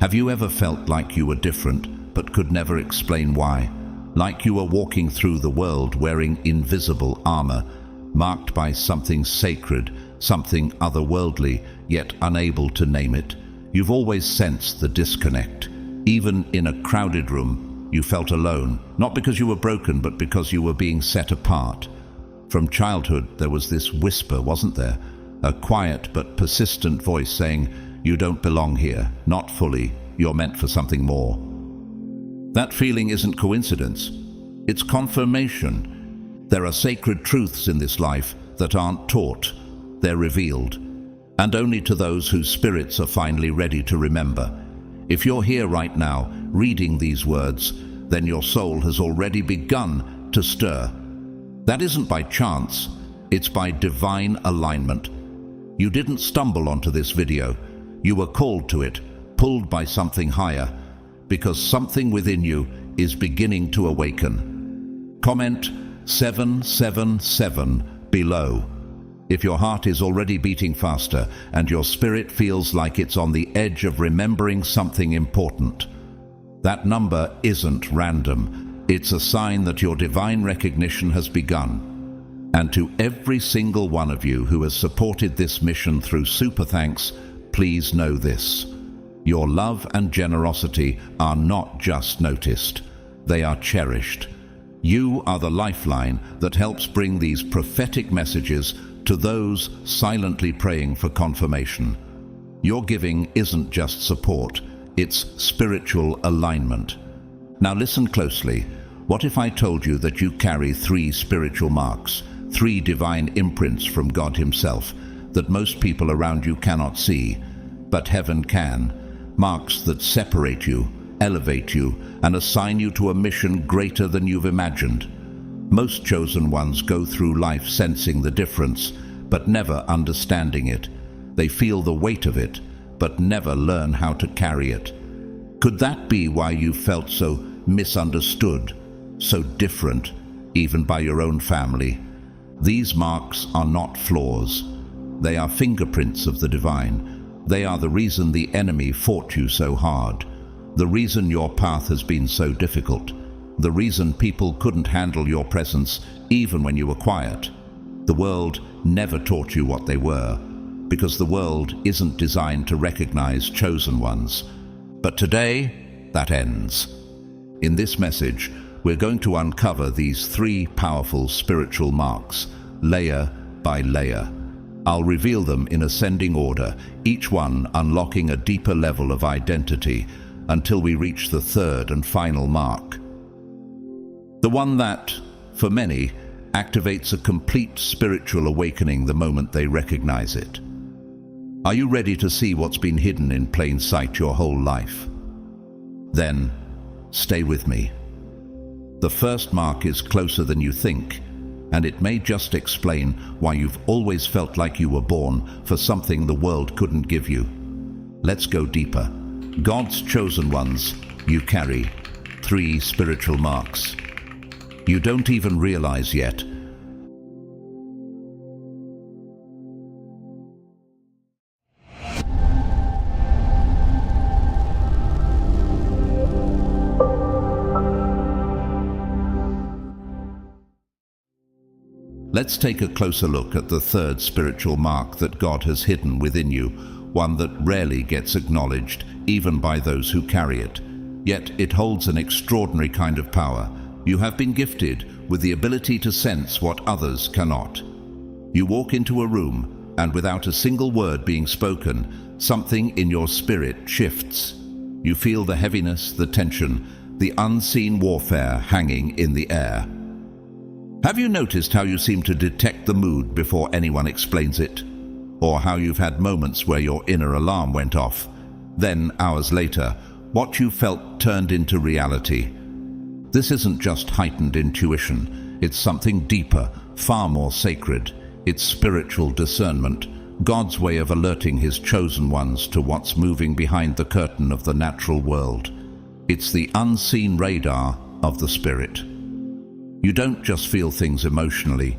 Have you ever felt like you were different but could never explain why? Like you were walking through the world wearing invisible armor, marked by something sacred, something otherworldly, yet unable to name it? You've always sensed the disconnect. Even in a crowded room, you felt alone, not because you were broken, but because you were being set apart. From childhood, there was this whisper, wasn't there? A quiet but persistent voice saying, "You don't belong here, not fully, you're meant for something more." That feeling isn't coincidence, it's confirmation. There are sacred truths in this life that aren't taught, they're revealed, and only to those whose spirits are finally ready to remember. If you're here right now, reading these words, then your soul has already begun to stir. That isn't by chance, it's by divine alignment. You didn't stumble onto this video. You were called to it, pulled by something higher, because something within you is beginning to awaken. Comment 777 below if your heart is already beating faster and your spirit feels like it's on the edge of remembering something important. That number isn't random. It's a sign that your divine recognition has begun. And to every single one of you who has supported this mission through super thanks, please know this. Your love and generosity are not just noticed, they are cherished. You are the lifeline that helps bring these prophetic messages to those silently praying for confirmation. Your giving isn't just support, it's spiritual alignment. Now listen closely. What if I told you that you carry 3 spiritual marks, 3 divine imprints from God Himself, that most people around you cannot see, but heaven can? Marks that separate you, elevate you, and assign you to a mission greater than you've imagined. Most chosen ones go through life sensing the difference, but never understanding it. They feel the weight of it, but never learn how to carry it. Could that be why you felt so misunderstood, so different, even by your own family? These marks are not flaws. They are fingerprints of the divine. They are the reason the enemy fought you so hard, the reason your path has been so difficult, the reason people couldn't handle your presence even when you were quiet. The world never taught you what they were, because the world isn't designed to recognize chosen ones. But today, that ends. In this message, we're going to uncover these 3 powerful spiritual marks, layer by layer. I'll reveal them in ascending order, each one unlocking a deeper level of identity until we reach the 3rd and final mark. The one that, for many, activates a complete spiritual awakening the moment they recognize it. Are you ready to see what's been hidden in plain sight your whole life? Then, stay with me. The first mark is closer than you think, and it may just explain why you've always felt like you were born for something the world couldn't give you. Let's go deeper. God's chosen ones, you carry 3 spiritual marks. You don't even realize yet. Let's take a closer look at the 3rd spiritual mark that God has hidden within you, one that rarely gets acknowledged, even by those who carry it. Yet it holds an extraordinary kind of power. You have been gifted with the ability to sense what others cannot. You walk into a room, and without a single word being spoken, something in your spirit shifts. You feel the heaviness, the tension, the unseen warfare hanging in the air. Have you noticed how you seem to detect the mood before anyone explains it? Or how you've had moments where your inner alarm went off? Then, hours later, what you felt turned into reality. This isn't just heightened intuition. It's something deeper, far more sacred. It's spiritual discernment, God's way of alerting His chosen ones to what's moving behind the curtain of the natural world. It's the unseen radar of the spirit. You don't just feel things emotionally.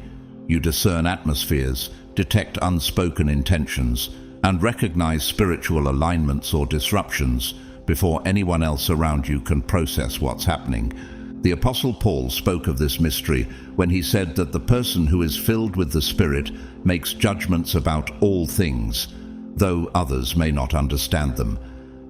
You discern atmospheres, detect unspoken intentions, and recognize spiritual alignments or disruptions before anyone else around you can process what's happening. The Apostle Paul spoke of this mystery when he said that the person who is filled with the Spirit makes judgments about all things, though others may not understand them.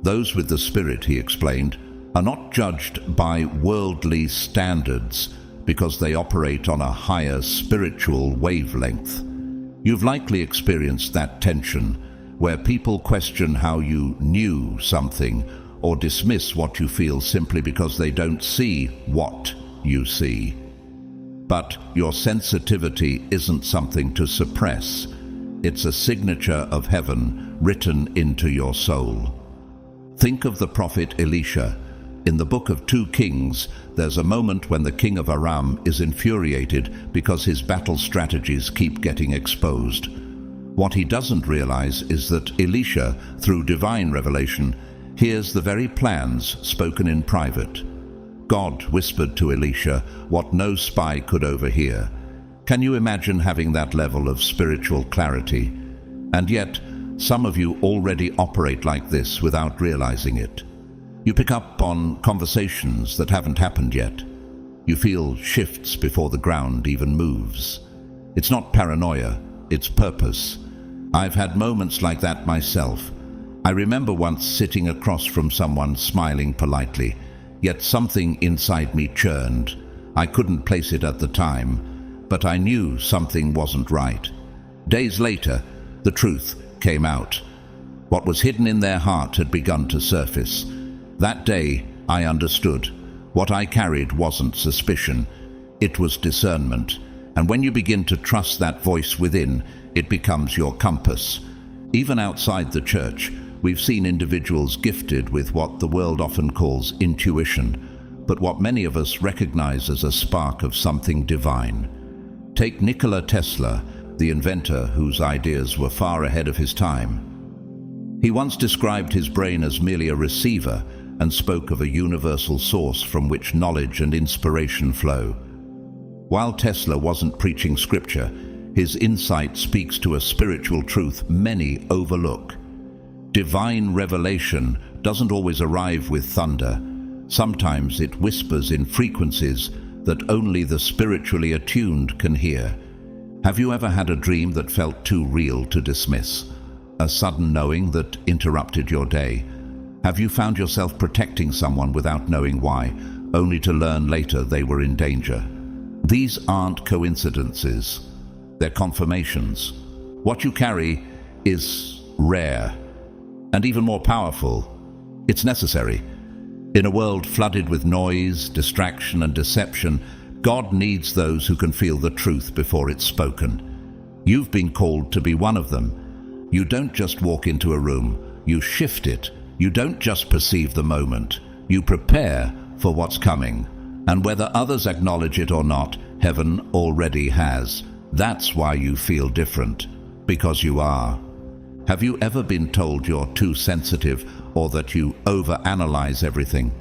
Those with the Spirit, he explained, are not judged by worldly standards because they operate on a higher spiritual wavelength. You've likely experienced that tension where people question how you knew something or dismiss what you feel simply because they don't see what you see. But your sensitivity isn't something to suppress. It's a signature of heaven written into your soul. Think of the prophet Elisha. In the book of 2 Kings, there's a moment when the king of Aram is infuriated because his battle strategies keep getting exposed. What he doesn't realize is that Elisha, through divine revelation, hears the very plans spoken in private. God whispered to Elisha what no spy could overhear. Can you imagine having that level of spiritual clarity? And yet, some of you already operate like this without realizing it. You pick up on conversations that haven't happened yet. You feel shifts before the ground even moves. It's not paranoia, it's purpose. I've had moments like that myself. I remember once sitting across from someone smiling politely, yet something inside me churned. I couldn't place it at the time, but I knew something wasn't right. Days later, the truth came out. What was hidden in their heart had begun to surface. That day, I understood. What I carried wasn't suspicion, it was discernment. And when you begin to trust that voice within, it becomes your compass. Even outside the church, we've seen individuals gifted with what the world often calls intuition, but what many of us recognize as a spark of something divine. Take Nikola Tesla, the inventor whose ideas were far ahead of his time. He once described his brain as merely a receiver and spoke of a universal source from which knowledge and inspiration flow. While Tesla wasn't preaching scripture, his insight speaks to a spiritual truth many overlook. Divine revelation doesn't always arrive with thunder. Sometimes it whispers in frequencies that only the spiritually attuned can hear. Have you ever had a dream that felt too real to dismiss? A sudden knowing that interrupted your day? Have you found yourself protecting someone without knowing why, only to learn later they were in danger? These aren't coincidences. They're confirmations. What you carry is rare, and even more powerful. It's necessary. In a world flooded with noise, distraction, and deception, God needs those who can feel the truth before it's spoken. You've been called to be one of them. You don't just walk into a room, you shift it. You don't just perceive the moment, you prepare for what's coming. And whether others acknowledge it or not, heaven already has. That's why you feel different, because you are. Have you ever been told you're too sensitive or that you overanalyze everything?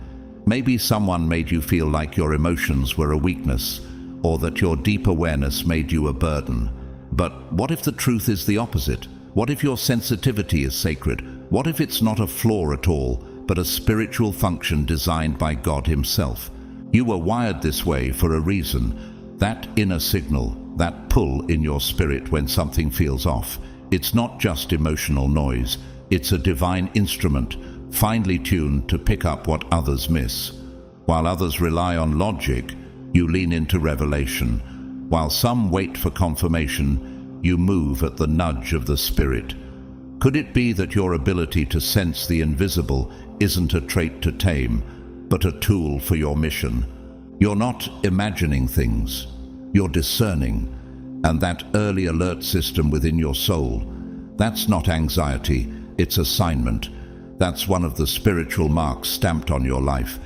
Maybe someone made you feel like your emotions were a weakness, or that your deep awareness made you a burden. But what if the truth is the opposite? What if your sensitivity is sacred? What if it's not a flaw at all, but a spiritual function designed by God Himself? You were wired this way for a reason. That inner signal, that pull in your spirit when something feels off, it's not just emotional noise. It's a divine instrument, finely tuned to pick up what others miss. While others rely on logic, you lean into revelation. While some wait for confirmation, you move at the nudge of the Spirit. Could it be that your ability to sense the invisible isn't a trait to tame, but a tool for your mission? You're not imagining things, you're discerning. And that early alert system within your soul, that's not anxiety, it's assignment. That's one of the spiritual marks stamped on your life.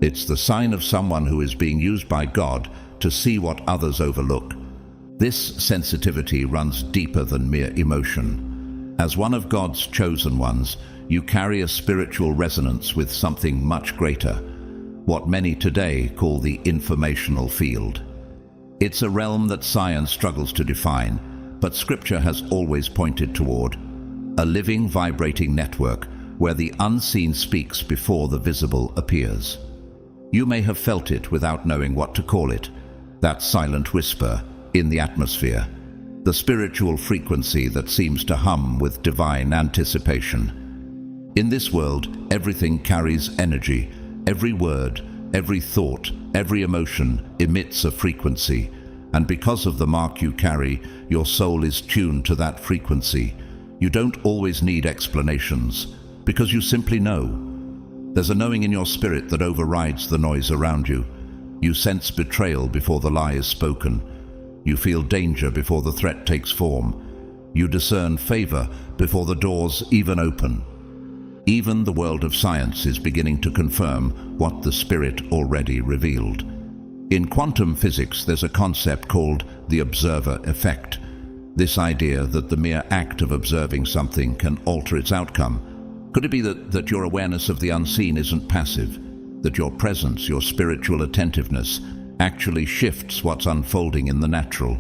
It's the sign of someone who is being used by God to see what others overlook. This sensitivity runs deeper than mere emotion. As one of God's chosen ones, you carry a spiritual resonance with something much greater, what many today call the informational field. It's a realm that science struggles to define, but Scripture has always pointed toward. A living, vibrating network where the unseen speaks before the visible appears. You may have felt it without knowing what to call it, that silent whisper in the atmosphere, the spiritual frequency that seems to hum with divine anticipation. In this world, everything carries energy. Every word, every thought, every emotion emits a frequency, and because of the mark you carry, your soul is tuned to that frequency. You don't always need explanations, because you simply know. There's a knowing in your spirit that overrides the noise around you. You sense betrayal before the lie is spoken. You feel danger before the threat takes form. You discern favor before the doors even open. Even the world of science is beginning to confirm what the spirit already revealed. In quantum physics, there's a concept called the observer effect. This idea that the mere act of observing something can alter its outcome. Could it be that your awareness of the unseen isn't passive? That your presence, your spiritual attentiveness, actually shifts what's unfolding in the natural?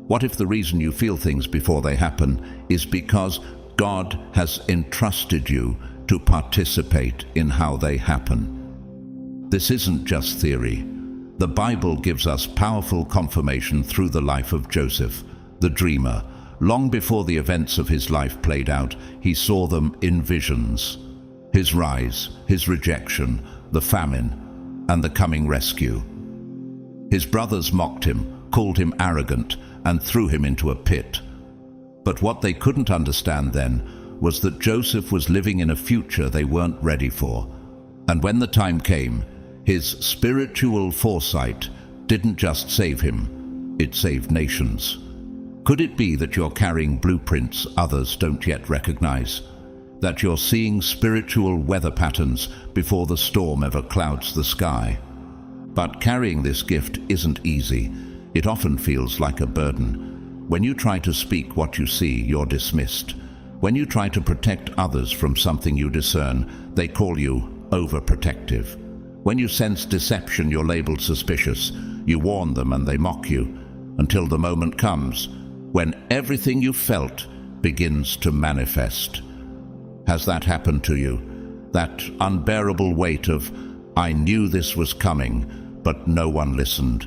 What if the reason you feel things before they happen is because God has entrusted you to participate in how they happen? This isn't just theory. The Bible gives us powerful confirmation through the life of Joseph, the dreamer. Long before the events of his life played out, he saw them in visions. His rise, his rejection, the famine, and the coming rescue. His brothers mocked him, called him arrogant, and threw him into a pit. But what they couldn't understand then was that Joseph was living in a future they weren't ready for. And when the time came, his spiritual foresight didn't just save him, it saved nations. Could it be that you're carrying blueprints others don't yet recognize? That you're seeing spiritual weather patterns before the storm ever clouds the sky? But carrying this gift isn't easy. It often feels like a burden. When you try to speak what you see, you're dismissed. When you try to protect others from something you discern, they call you overprotective. When you sense deception, you're labeled suspicious. You warn them and they mock you, until the moment comes when everything you felt begins to manifest. Has that happened to you? That unbearable weight of, I knew this was coming, but no one listened.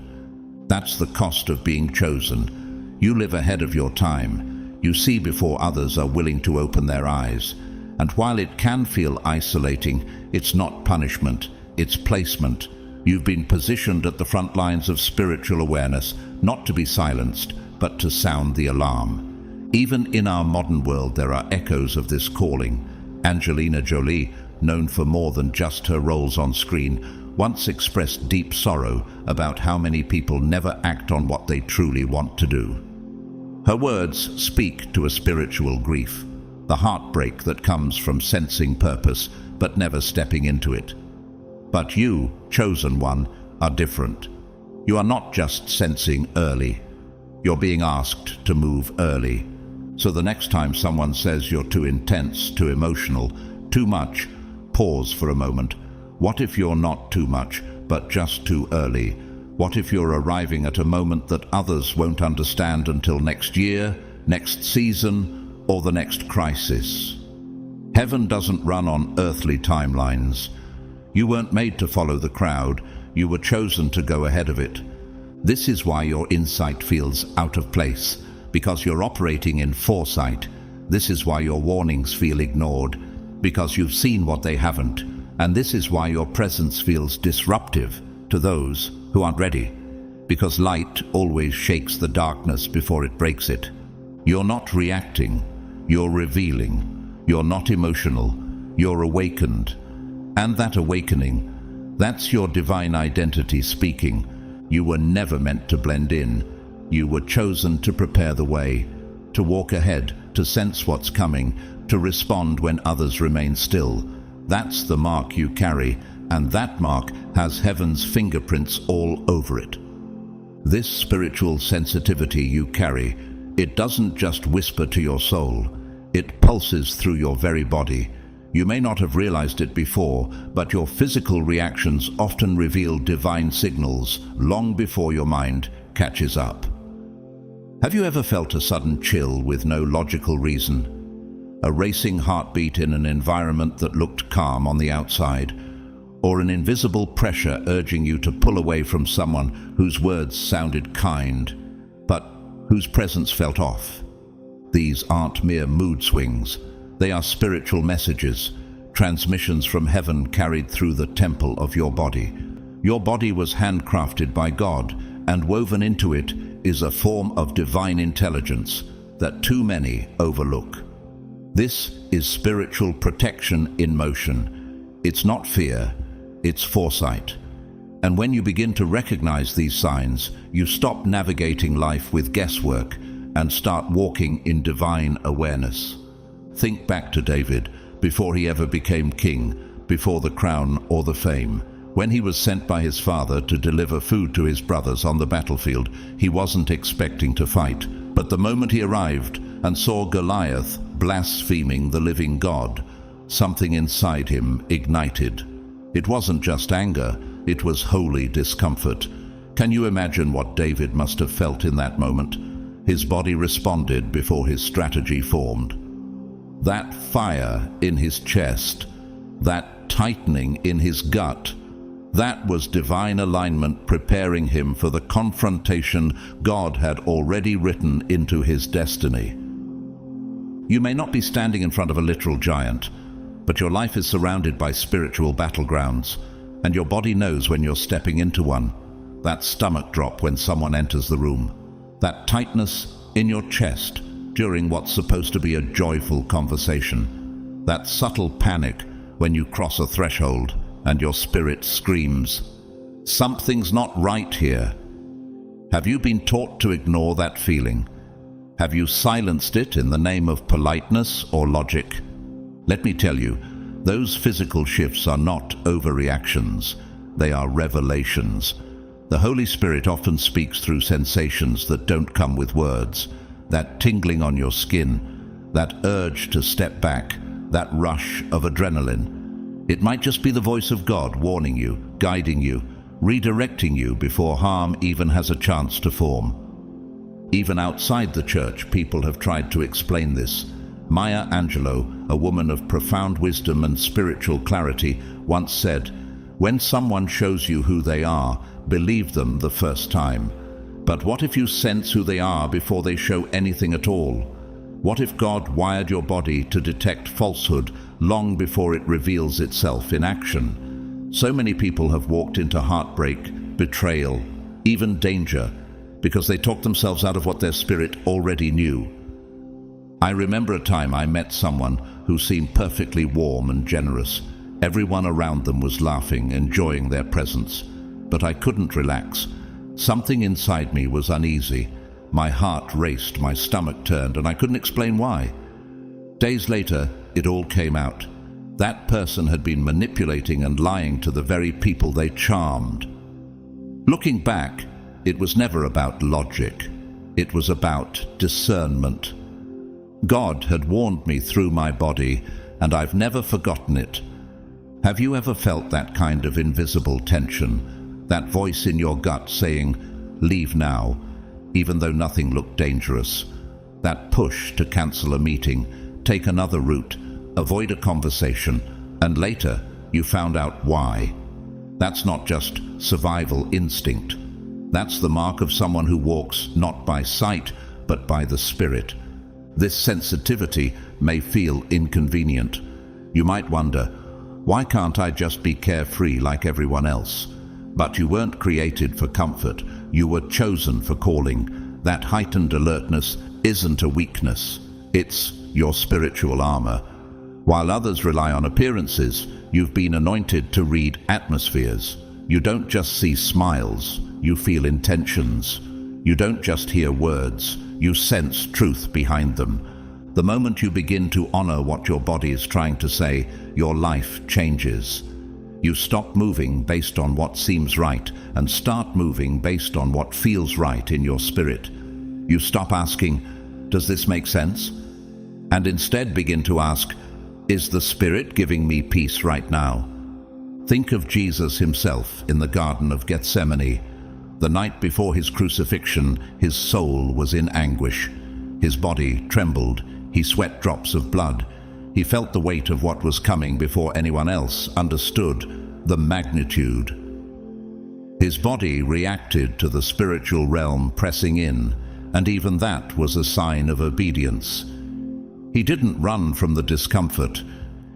That's the cost of being chosen. You live ahead of your time. You see before others are willing to open their eyes. And while it can feel isolating, it's not punishment, it's placement. You've been positioned at the front lines of spiritual awareness, not to be silenced, but to sound the alarm. Even in our modern world, there are echoes of this calling. Angelina Jolie, known for more than just her roles on screen, once expressed deep sorrow about how many people never act on what they truly want to do. Her words speak to a spiritual grief, the heartbreak that comes from sensing purpose but never stepping into it. But you, chosen one, are different. You are not just sensing early. You're being asked to move early. So the next time someone says you're too intense, too emotional, too much, pause for a moment. What if you're not too much, but just too early? What if you're arriving at a moment that others won't understand until next year, next season, or the next crisis? Heaven doesn't run on earthly timelines. You weren't made to follow the crowd. You were chosen to go ahead of it. This is why your insight feels out of place, because you're operating in foresight. This is why your warnings feel ignored, because you've seen what they haven't. And this is why your presence feels disruptive to those who aren't ready, because light always shakes the darkness before it breaks it. You're not reacting, you're revealing. You're not emotional, you're awakened. And that awakening, that's your divine identity speaking. You were never meant to blend in. You were chosen to prepare the way, to walk ahead, to sense what's coming, to respond when others remain still. That's the mark you carry, and that mark has heaven's fingerprints all over it. This spiritual sensitivity you carry, it doesn't just whisper to your soul, it pulses through your very body. You may not have realized it before, but your physical reactions often reveal divine signals long before your mind catches up. Have you ever felt a sudden chill with no logical reason? a racing heartbeat in an environment that looked calm on the outside, or an invisible pressure urging you to pull away from someone whose words sounded kind, but whose presence felt off. These aren't mere mood swings. They are spiritual messages, transmissions from heaven carried through the temple of your body. Your body was handcrafted by God, and woven into it is a form of divine intelligence that too many overlook. This is spiritual protection in motion. It's not fear, it's foresight. And when you begin to recognize these signs, you stop navigating life with guesswork and start walking in divine awareness. Think back to David, before he ever became king, before the crown or the fame. When he was sent by his father to deliver food to his brothers on the battlefield, he wasn't expecting to fight. But the moment he arrived and saw Goliath blaspheming the living God, something inside him ignited. It wasn't just anger, it was holy discomfort. Can you imagine what David must have felt in that moment? His body responded before his strategy formed. That fire in his chest, that tightening in his gut, that was divine alignment preparing him for the confrontation God had already written into his destiny. You may not be standing in front of a literal giant, but your life is surrounded by spiritual battlegrounds, and your body knows when you're stepping into one. That stomach drop when someone enters the room, that tightness in your chest during what's supposed to be a joyful conversation, that subtle panic when you cross a threshold and your spirit screams, "Something's not right here." Have you been taught to ignore that feeling? Have you silenced it in the name of politeness or logic? Let me tell you, those physical shifts are not overreactions, they are revelations. The Holy Spirit often speaks through sensations that don't come with words. That tingling on your skin, that urge to step back, that rush of adrenaline. It might just be the voice of God warning you, guiding you, redirecting you before harm even has a chance to form. Even outside the church, people have tried to explain this. Maya Angelou, a woman of profound wisdom and spiritual clarity, once said, "When someone shows you who they are, believe them the first time. But what if you sense who they are before they show anything at all? What if God wired your body to detect falsehood long before it reveals itself in action?" So many people have walked into heartbreak, betrayal, even danger, because they talked themselves out of what their spirit already knew. I remember a time I met someone who seemed perfectly warm and generous. Everyone around them was laughing, enjoying their presence. But I couldn't relax. Something inside me was uneasy. My heart raced, my stomach turned, and I couldn't explain why. Days later, it all came out. That person had been manipulating and lying to the very people they charmed. Looking back, it was never about logic. It was about discernment. God had warned me through my body, and I've never forgotten it. Have you ever felt that kind of invisible tension? That voice in your gut saying, "Leave now," even though nothing looked dangerous. That push to cancel a meeting, take another route, avoid a conversation, and later you found out why. That's not just survival instinct. That's the mark of someone who walks not by sight, but by the Spirit. This sensitivity may feel inconvenient. You might wonder, why can't I just be carefree like everyone else? But you weren't created for comfort. You were chosen for calling. That heightened alertness isn't a weakness. It's your spiritual armor. While others rely on appearances, you've been anointed to read atmospheres. You don't just see smiles, you feel intentions. You don't just hear words, you sense truth behind them. The moment you begin to honor what your body is trying to say, your life changes. You stop moving based on what seems right and start moving based on what feels right in your spirit. You stop asking, "Does this make sense?" and instead begin to ask, "Is the Spirit giving me peace right now?" Think of Jesus himself in the Garden of Gethsemane. The night before his crucifixion, his soul was in anguish. His body trembled, he sweat drops of blood, He felt the weight of what was coming before anyone else understood the magnitude. His body reacted to the spiritual realm pressing in, and even that was a sign of obedience. He didn't run from the discomfort,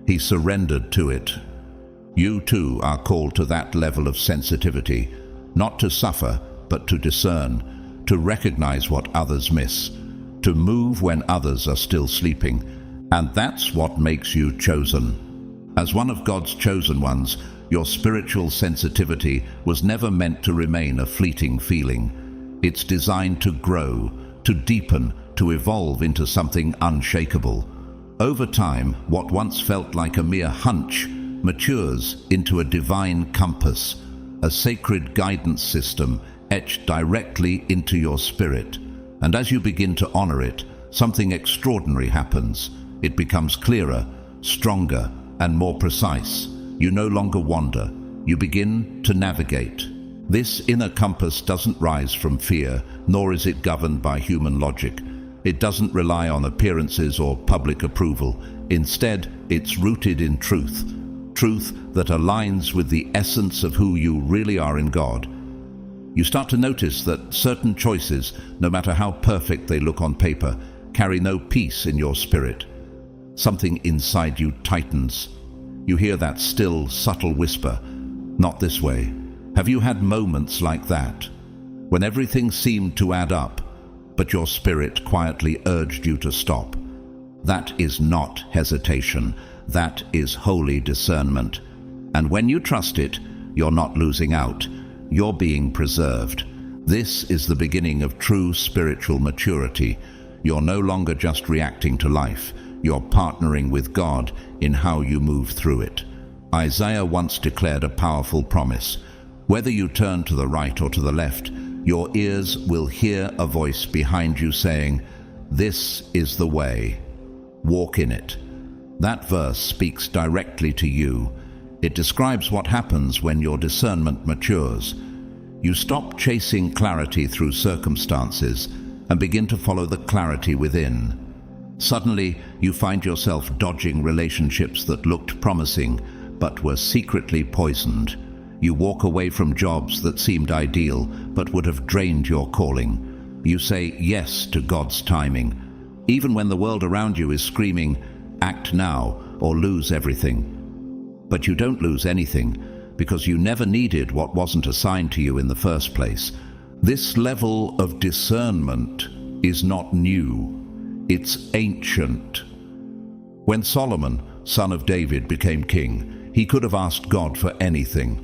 he surrendered to it. You too are called to that level of sensitivity, not to suffer, but to discern, to recognize what others miss, to move when others are still sleeping. And that's what makes you chosen. As one of God's chosen ones, your spiritual sensitivity was never meant to remain a fleeting feeling. It's designed to grow, to deepen, to evolve into something unshakable. Over time, what once felt like a mere hunch matures into a divine compass, a sacred guidance system etched directly into your spirit. And as you begin to honor it, something extraordinary happens. It becomes clearer, stronger, and more precise. You no longer wander. You begin to navigate. This inner compass doesn't rise from fear, nor is it governed by human logic. It doesn't rely on appearances or public approval. Instead, it's rooted in truth. Truth that aligns with the essence of who you really are in God. You start to notice that certain choices, no matter how perfect they look on paper, carry no peace in your spirit. Something inside you tightens. You hear that still, subtle whisper, "Not this way." Have you had moments like that, when everything seemed to add up, but your spirit quietly urged you to stop? That is not hesitation. That is holy discernment. And when you trust it, you're not losing out. You're being preserved. This is the beginning of true spiritual maturity. You're no longer just reacting to life. You're partnering with God in how you move through it. Isaiah once declared a powerful promise. Whether you turn to the right or to the left, your ears will hear a voice behind you saying, "This is the way. Walk in it." That verse speaks directly to you. It describes what happens when your discernment matures. You stop chasing clarity through circumstances and begin to follow the clarity within. Suddenly, you find yourself dodging relationships that looked promising but were secretly poisoned. You walk away from jobs that seemed ideal but would have drained your calling. You say yes to God's timing, even when the world around you is screaming, "Act now or lose everything." But you don't lose anything because you never needed what wasn't assigned to you in the first place. This level of discernment is not new. It's ancient. When Solomon, son of David, became king, he could have asked God for anything: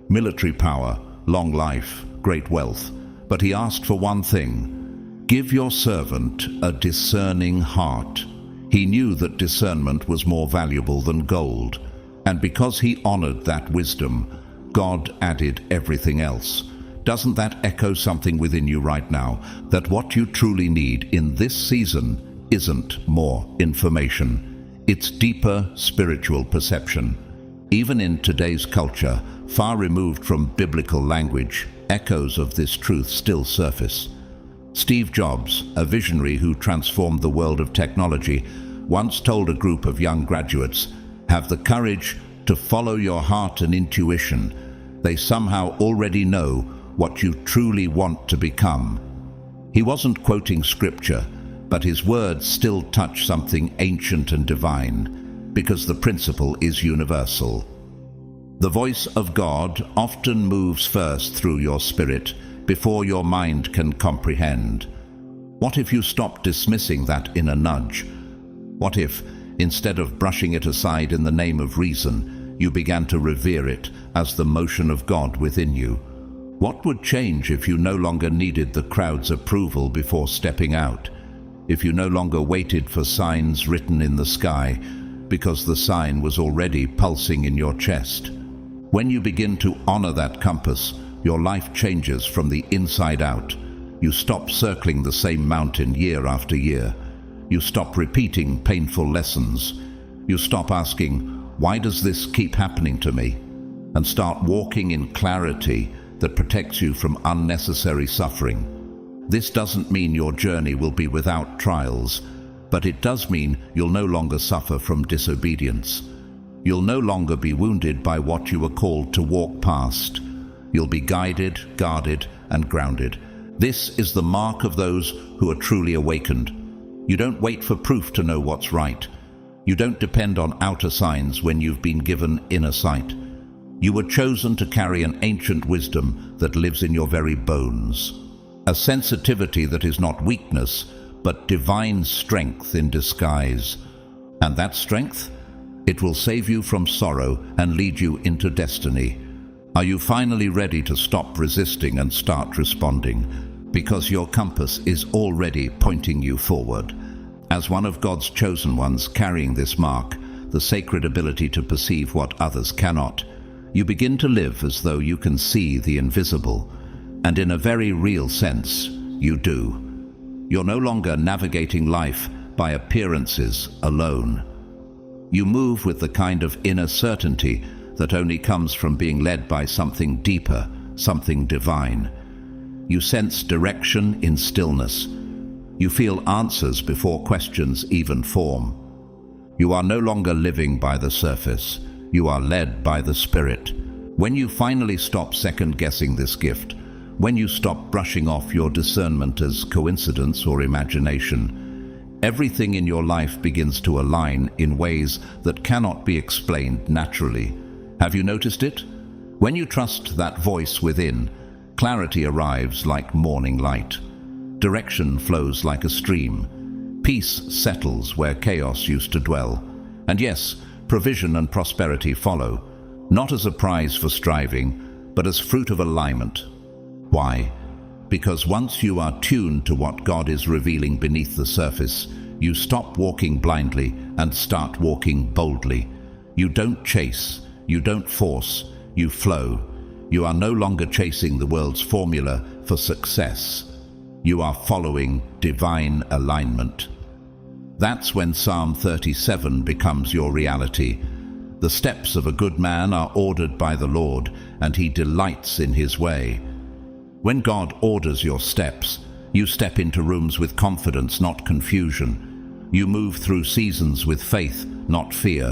military power, long life, great wealth. But he asked for one thing: "Give your servant a discerning heart." He knew that discernment was more valuable than gold. And because he honored that wisdom, God added everything else. Doesn't that echo something within you right now? That what you truly need in this season isn't more information. It's deeper spiritual perception. Even in today's culture, far removed from biblical language, echoes of this truth still surface. Steve Jobs, a visionary who transformed the world of technology, once told a group of young graduates, "Have the courage to follow your heart and intuition. They somehow already know what you truly want to become." He wasn't quoting scripture, but his words still touch something ancient and divine, because the principle is universal. The voice of God often moves first through your spirit before your mind can comprehend. What if you stopped dismissing that inner nudge? What if, instead of brushing it aside in the name of reason, you began to revere it as the motion of God within you? What would change if you no longer needed the crowd's approval before stepping out? If you no longer waited for signs written in the sky, because the sign was already pulsing in your chest? When you begin to honor that compass, your life changes from the inside out. You stop circling the same mountain year after year. You stop repeating painful lessons. You stop asking, "Why does this keep happening to me?" and start walking in clarity that protects you from unnecessary suffering. This doesn't mean your journey will be without trials, but it does mean you'll no longer suffer from disobedience. You'll no longer be wounded by what you were called to walk past. You'll be guided, guarded, and grounded. This is the mark of those who are truly awakened. You don't wait for proof to know what's right. You don't depend on outer signs when you've been given inner sight. You were chosen to carry an ancient wisdom that lives in your very bones. A sensitivity that is not weakness, but divine strength in disguise. And that strength? It will save you from sorrow and lead you into destiny. Are you finally ready to stop resisting and start responding? Because your compass is already pointing you forward. As one of God's chosen ones carrying this mark, the sacred ability to perceive what others cannot, you begin to live as though you can see the invisible. And in a very real sense, you do. You're no longer navigating life by appearances alone. You move with the kind of inner certainty that only comes from being led by something deeper, something divine. You sense direction in stillness. You feel answers before questions even form. You are no longer living by the surface. You are led by the Spirit. When you finally stop second-guessing this gift, when you stop brushing off your discernment as coincidence or imagination, everything in your life begins to align in ways that cannot be explained naturally. Have you noticed it? When you trust that voice within, clarity arrives like morning light. Direction flows like a stream. Peace settles where chaos used to dwell. And yes, provision and prosperity follow, not as a prize for striving, but as fruit of alignment. Why? Because once you are tuned to what God is revealing beneath the surface, you stop walking blindly and start walking boldly. You don't chase, you don't force, you flow. You are no longer chasing the world's formula for success. You are following divine alignment. That's when Psalm 37 becomes your reality. The steps of a good man are ordered by the Lord, and he delights in his way. When God orders your steps, you step into rooms with confidence, not confusion. You move through seasons with faith, not fear.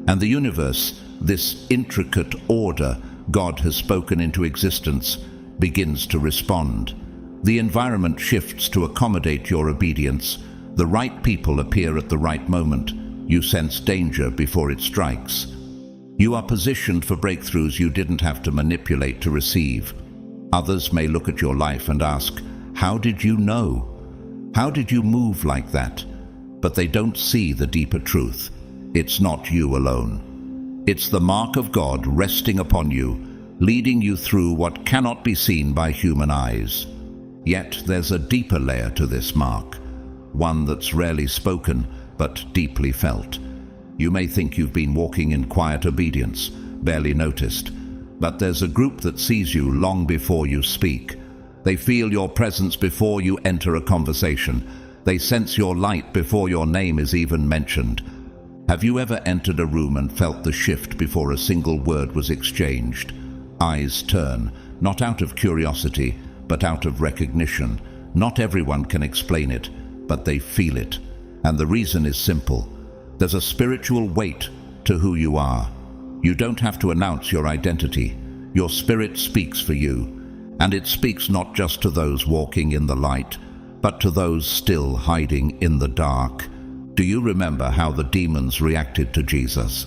And the universe, this intricate order God has spoken into existence, begins to respond. The environment shifts to accommodate your obedience. The right people appear at the right moment. You sense danger before it strikes. You are positioned for breakthroughs you didn't have to manipulate to receive. Others may look at your life and ask, "How did you know? How did you move like that?" But they don't see the deeper truth. It's not you alone. It's the mark of God resting upon you, leading you through what cannot be seen by human eyes. Yet there's a deeper layer to this mark, one that's rarely spoken but deeply felt. You may think you've been walking in quiet obedience, barely noticed, but there's a group that sees you long before you speak. They feel your presence before you enter a conversation. They sense your light before your name is even mentioned. Have you ever entered a room and felt the shift before a single word was exchanged? Eyes turn, not out of curiosity, but out of recognition. Not everyone can explain it, but they feel it. And the reason is simple. There's a spiritual weight to who you are. You don't have to announce your identity. Your spirit speaks for you. And it speaks not just to those walking in the light, but to those still hiding in the dark. Do you remember how the demons reacted to Jesus?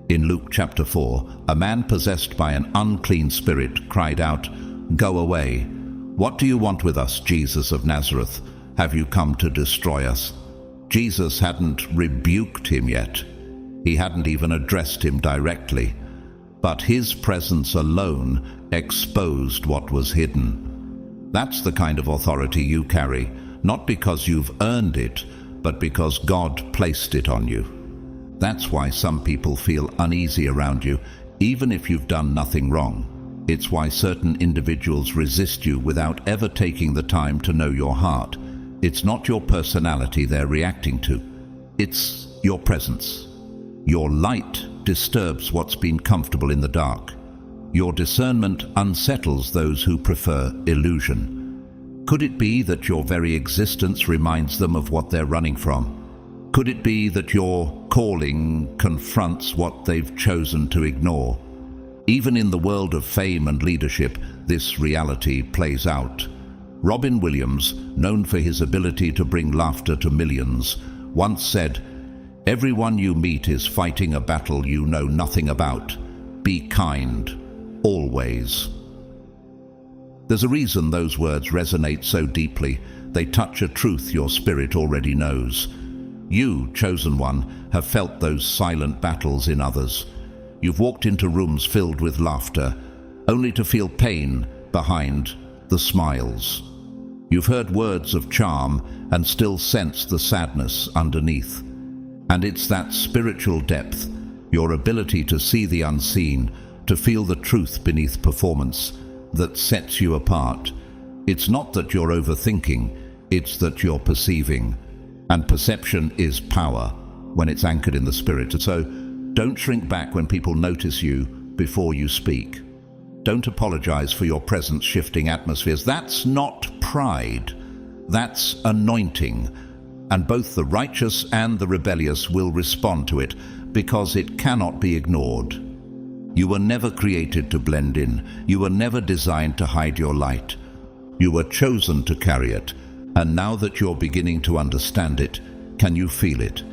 In Luke chapter 4, a man possessed by an unclean spirit cried out, "Go away. What do you want with us, Jesus of Nazareth? Have you come to destroy us?" Jesus hadn't rebuked him yet. He hadn't even addressed him directly. But his presence alone exposed what was hidden. That's the kind of authority you carry, not because you've earned it, but because God placed it on you. That's why some people feel uneasy around you, even if you've done nothing wrong. It's why certain individuals resist you without ever taking the time to know your heart. It's not your personality they're reacting to. It's your presence. Your light disturbs what's been comfortable in the dark. Your discernment unsettles those who prefer illusion. Could it be that your very existence reminds them of what they're running from? Could it be that your calling confronts what they've chosen to ignore? Even in the world of fame and leadership, this reality plays out. Robin Williams, known for his ability to bring laughter to millions, once said, "Everyone you meet is fighting a battle you know nothing about. Be kind, always." There's a reason those words resonate so deeply. They touch a truth your spirit already knows. You, chosen one, have felt those silent battles in others. You've walked into rooms filled with laughter, only to feel pain behind the smiles. You've heard words of charm and still sense the sadness underneath. And it's that spiritual depth, your ability to see the unseen, to feel the truth beneath performance, that sets you apart. It's not that you're overthinking, it's that you're perceiving. And perception is power when it's anchored in the spirit. So don't shrink back when people notice you before you speak. Don't apologize for your presence shifting atmospheres. That's not pride, that's anointing. And both the righteous and the rebellious will respond to it because it cannot be ignored. You were never created to blend in. You were never designed to hide your light. You were chosen to carry it. And now that you're beginning to understand it, can you feel it?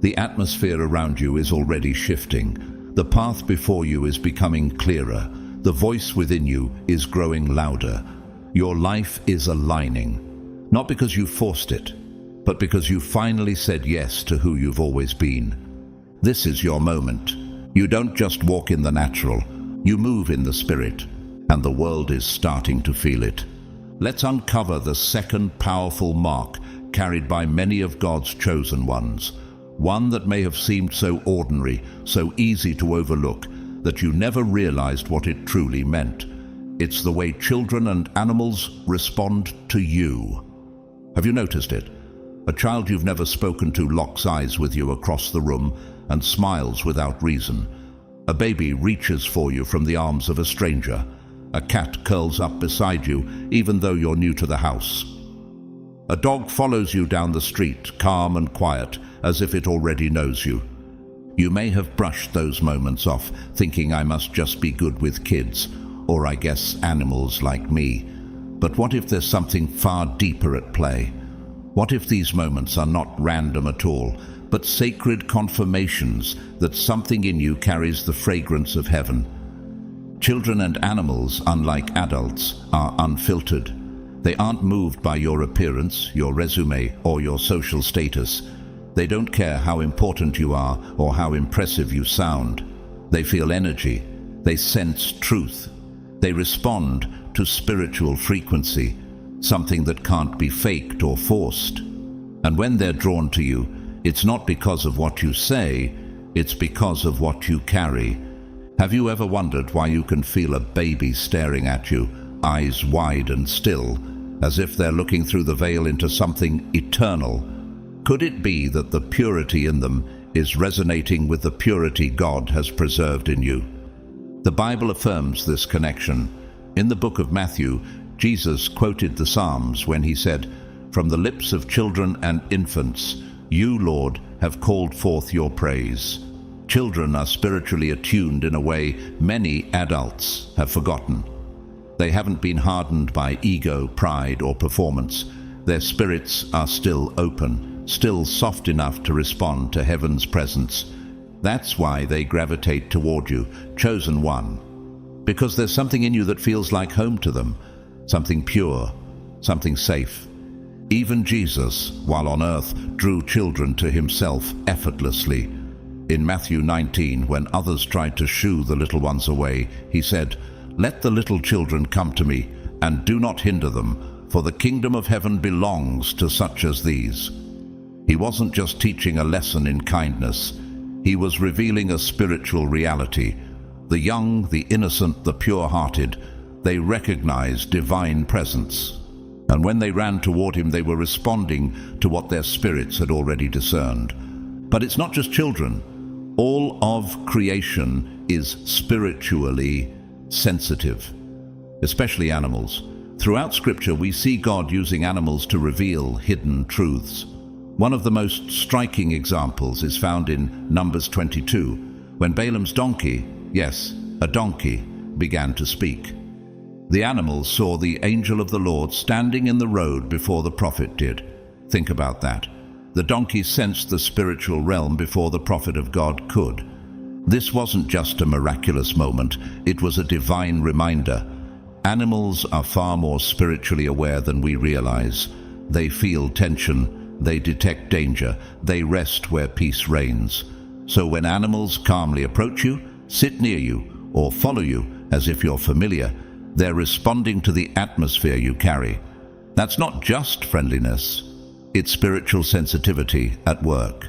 The atmosphere around you is already shifting. The path before you is becoming clearer. The voice within you is growing louder. Your life is aligning, not because you forced it, but because you finally said yes to who you've always been. This is your moment. You don't just walk in the natural, you move in the spirit, and the world is starting to feel it. Let's uncover the second powerful mark carried by many of God's chosen ones, one that may have seemed so ordinary, so easy to overlook, that you never realized what it truly meant. It's the way children and animals respond to you. Have you noticed it? A child you've never spoken to locks eyes with you across the room and smiles without reason. A baby reaches for you from the arms of a stranger. A cat curls up beside you, even though you're new to the house. A dog follows you down the street, calm and quiet, as if it already knows you. You may have brushed those moments off, thinking I must just be good with kids, or I guess animals like me. But what if there's something far deeper at play? What if these moments are not random at all, but sacred confirmations that something in you carries the fragrance of heaven? Children and animals, unlike adults, are unfiltered. They aren't moved by your appearance, your resume, or your social status. They don't care how important you are or how impressive you sound. They feel energy. They sense truth. They respond to spiritual frequency, something that can't be faked or forced. And when they're drawn to you, it's not because of what you say, it's because of what you carry. Have you ever wondered why you can feel a baby staring at you, eyes wide and still, as if they're looking through the veil into something eternal? Could it be that the purity in them is resonating with the purity God has preserved in you? The Bible affirms this connection. In the book of Matthew, Jesus quoted the Psalms when he said, "From the lips of children and infants, you, Lord, have called forth your praise." Children are spiritually attuned in a way many adults have forgotten. They haven't been hardened by ego, pride, or performance. Their spirits are still open, still soft enough to respond to heaven's presence. That's why they gravitate toward you, chosen one. Because there's something in you that feels like home to them, something pure, something safe. Even Jesus, while on earth, drew children to himself effortlessly. In Matthew 19, when others tried to shoo the little ones away, he said, "Let the little children come to me, and do not hinder them, for the kingdom of heaven belongs to such as these." He wasn't just teaching a lesson in kindness. He was revealing a spiritual reality. The young, the innocent, the pure-hearted, they recognized divine presence. And when they ran toward him, they were responding to what their spirits had already discerned. But it's not just children. All of creation is spiritually sensitive, especially animals. Throughout Scripture, we see God using animals to reveal hidden truths. One of the most striking examples is found in Numbers 22, when Balaam's donkey, yes, a donkey, began to speak. The animals saw the angel of the Lord standing in the road before the prophet did. Think about that. The donkey sensed the spiritual realm before the prophet of God could. This wasn't just a miraculous moment, it was a divine reminder. Animals are far more spiritually aware than we realize. They feel tension, they detect danger, they rest where peace reigns. So when animals calmly approach you, sit near you, or follow you as if you're familiar, they're responding to the atmosphere you carry. That's not just friendliness, it's spiritual sensitivity at work.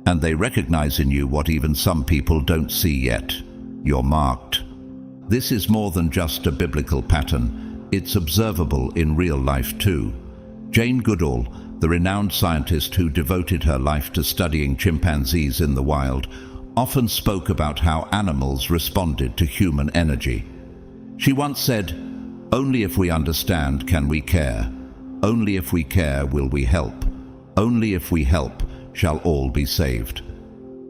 And they recognize in you what even some people don't see yet. You're marked. This is more than just a biblical pattern. It's observable in real life too. Jane Goodall, the renowned scientist who devoted her life to studying chimpanzees in the wild, often spoke about how animals responded to human energy. She once said, "Only if we understand can we care. Only if we care will we help. Only if we help shall all be saved."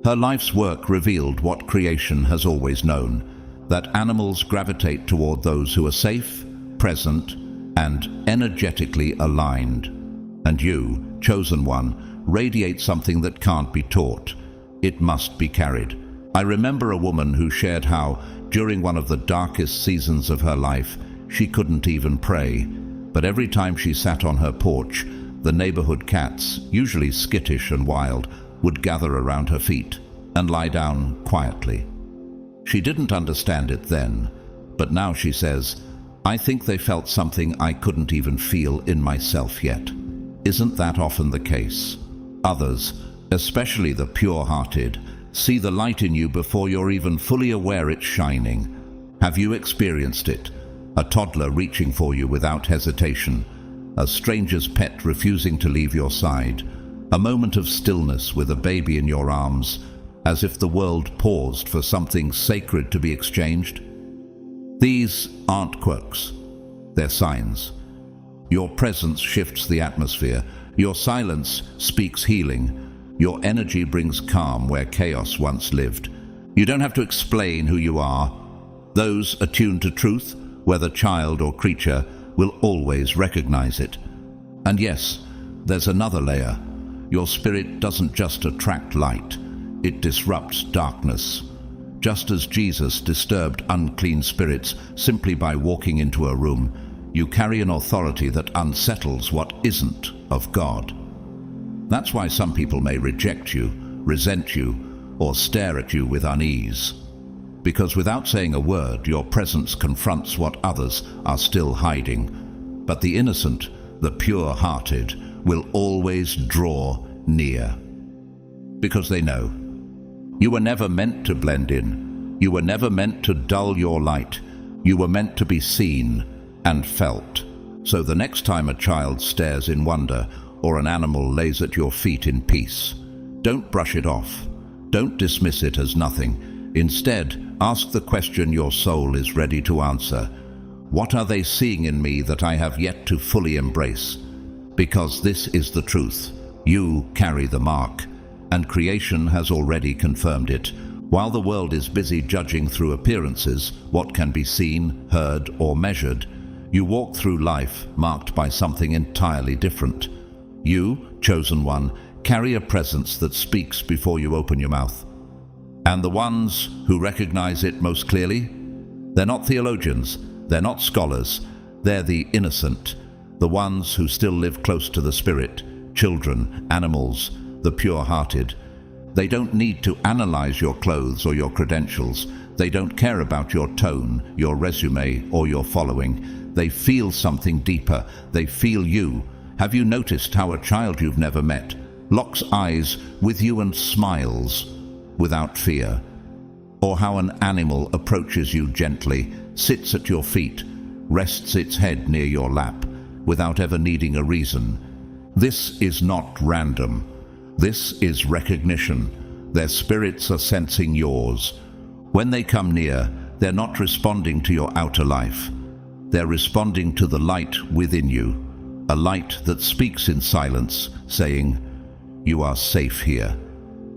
Her life's work revealed what creation has always known, that animals gravitate toward those who are safe, present, and energetically aligned. And you, chosen one, radiate something that can't be taught. It must be carried. I remember a woman who shared how, during one of the darkest seasons of her life, she couldn't even pray. But every time she sat on her porch, the neighborhood cats, usually skittish and wild, would gather around her feet and lie down quietly. She didn't understand it then, but now she says, "I think they felt something I couldn't even feel in myself yet." Isn't that often the case? Others, especially the pure-hearted, see the light in you before you're even fully aware it's shining. Have you experienced it? A toddler reaching for you without hesitation, a stranger's pet refusing to leave your side, a moment of stillness with a baby in your arms, as if the world paused for something sacred to be exchanged? These aren't quirks, they're signs. Your presence shifts the atmosphere, your silence speaks healing, your energy brings calm where chaos once lived. You don't have to explain who you are. Those attuned to truth, whether child or creature, will always recognize it. And yes, there's another layer. Your spirit doesn't just attract light, it disrupts darkness. Just as Jesus disturbed unclean spirits simply by walking into a room, you carry an authority that unsettles what isn't of God. That's why some people may reject you, resent you, or stare at you with unease. Because without saying a word, your presence confronts what others are still hiding. But the innocent, the pure-hearted, will always draw near. Because they know. You were never meant to blend in. You were never meant to dull your light. You were meant to be seen and felt. So the next time a child stares in wonder or an animal lays at your feet in peace, don't brush it off. Don't dismiss it as nothing. Instead, ask the question your soul is ready to answer. What are they seeing in me that I have yet to fully embrace? Because this is the truth. You carry the mark, and creation has already confirmed it. While the world is busy judging through appearances, what can be seen, heard, or measured, you walk through life marked by something entirely different. You, chosen one, carry a presence that speaks before you open your mouth. And the ones who recognize it most clearly? They're not theologians, they're not scholars, they're the innocent, the ones who still live close to the spirit, children, animals, the pure-hearted. They don't need to analyze your clothes or your credentials. They don't care about your tone, your resume, or your following. They feel something deeper. They feel you. Have you noticed how a child you've never met locks eyes with you and smiles without fear? Or how an animal approaches you gently, sits at your feet, rests its head near your lap, without ever needing a reason? This is not random. This is recognition. Their spirits are sensing yours. When they come near, they're not responding to your outer life. They're responding to the light within you, a light that speaks in silence, saying, You are safe here.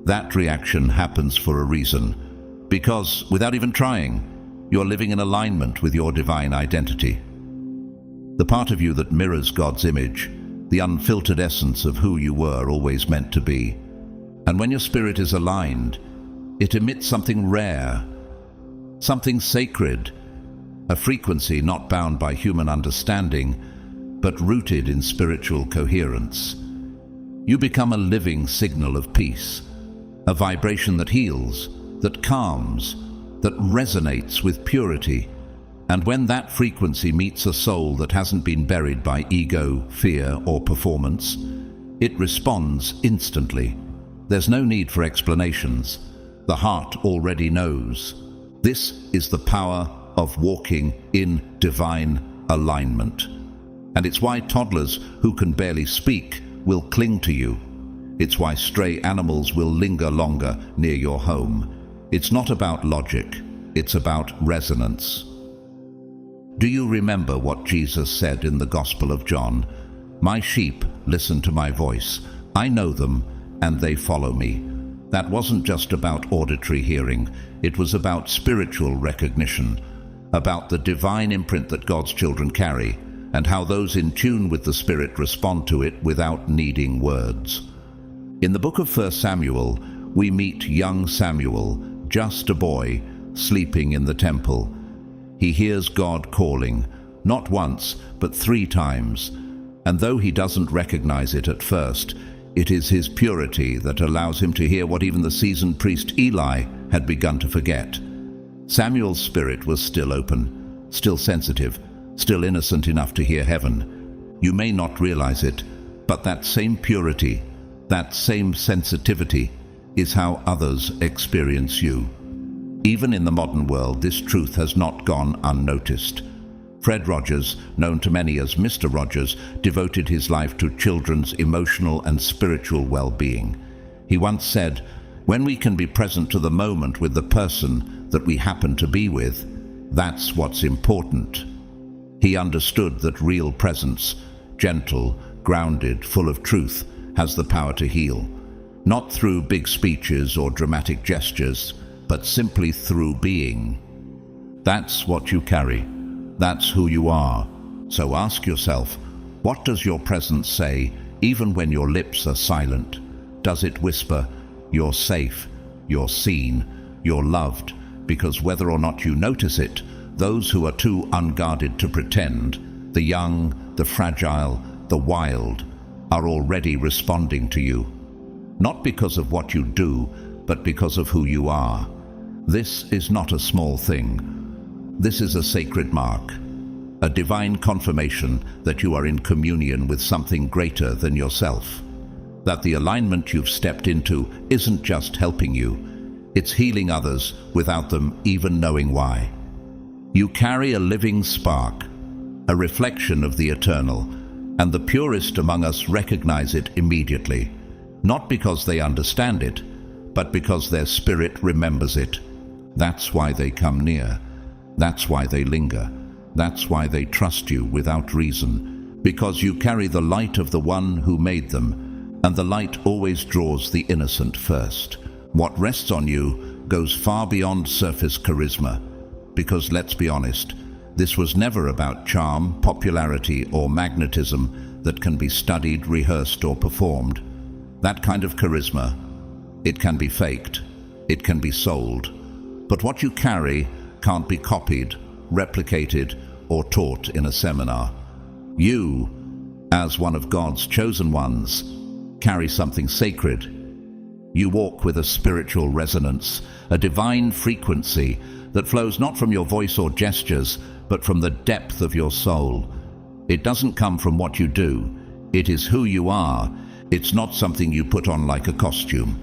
That reaction happens for a reason, because without even trying, you're living in alignment with your divine identity. The part of you that mirrors God's image, the unfiltered essence of who you were always meant to be. And when your spirit is aligned, it emits something rare, something sacred, a frequency not bound by human understanding, but rooted in spiritual coherence. You become a living signal of peace, a vibration that heals, that calms, that resonates with purity. And when that frequency meets a soul that hasn't been buried by ego, fear, or performance, it responds instantly. There's no need for explanations. The heart already knows. This is the power of walking in divine alignment. And it's why toddlers who can barely speak will cling to you. It's why stray animals will linger longer near your home. It's not about logic, it's about resonance. Do you remember what Jesus said in the Gospel of John? "My sheep listen to my voice. I know them, and they follow me." That wasn't just about auditory hearing, it was about spiritual recognition, about the divine imprint that God's children carry, and how those in tune with the Spirit respond to it without needing words. In the book of 1 Samuel, we meet young Samuel, just a boy, sleeping in the temple. He hears God calling, not once, but 3 times, and though he doesn't recognize it at first, it is his purity that allows him to hear what even the seasoned priest Eli had begun to forget. Samuel's spirit was still open, still sensitive, still innocent enough to hear heaven. You may not realize it, but that same purity, that same sensitivity, is how others experience you. Even in the modern world, this truth has not gone unnoticed. Fred Rogers, known to many as Mr. Rogers, devoted his life to children's emotional and spiritual well-being. He once said, "When we can be present to the moment with the person that we happen to be with, that's what's important." He understood that real presence, gentle, grounded, full of truth, has the power to heal. Not through big speeches or dramatic gestures, but simply through being. That's what you carry. That's who you are. So ask yourself, what does your presence say, even when your lips are silent? Does it whisper, "You're safe, you're seen, you're loved"? Because whether or not you notice it, those who are too unguarded to pretend, the young, the fragile, the wild, are already responding to you. Not because of what you do, but because of who you are. This is not a small thing. This is a sacred mark, a divine confirmation that you are in communion with something greater than yourself. That the alignment you've stepped into isn't just helping you, it's healing others without them even knowing why. You carry a living spark, a reflection of the eternal, and the purest among us recognize it immediately, not because they understand it, but because their spirit remembers it. That's why they come near. That's why they linger. That's why they trust you without reason, because you carry the light of the one who made them, and the light always draws the innocent first. What rests on you goes far beyond surface charisma, because let's be honest, this was never about charm, popularity, or magnetism that can be studied, rehearsed, or performed. That kind of charisma, it can be faked, it can be sold, but what you carry can't be copied, replicated, or taught in a seminar. You, as one of God's chosen ones, carry something sacred. You walk with a spiritual resonance, a divine frequency that flows not from your voice or gestures, but from the depth of your soul. It doesn't come from what you do. It is who you are. It's not something you put on like a costume.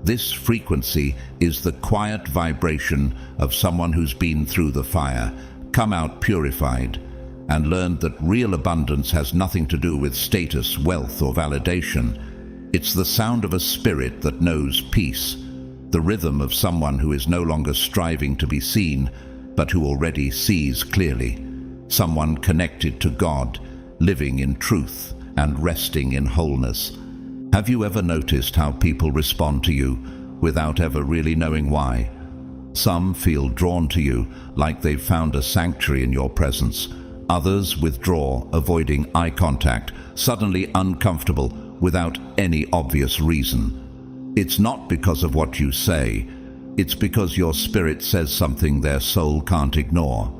This frequency is the quiet vibration of someone who's been through the fire, come out purified, and learned that real abundance has nothing to do with status, wealth, or validation. It's the sound of a spirit that knows peace, the rhythm of someone who is no longer striving to be seen, but who already sees clearly. Someone connected to God, living in truth and resting in wholeness. Have you ever noticed how people respond to you without ever really knowing why? Some feel drawn to you, like they've found a sanctuary in your presence. Others withdraw, avoiding eye contact, suddenly uncomfortable without any obvious reason. It's not because of what you say, it's because your spirit says something their soul can't ignore.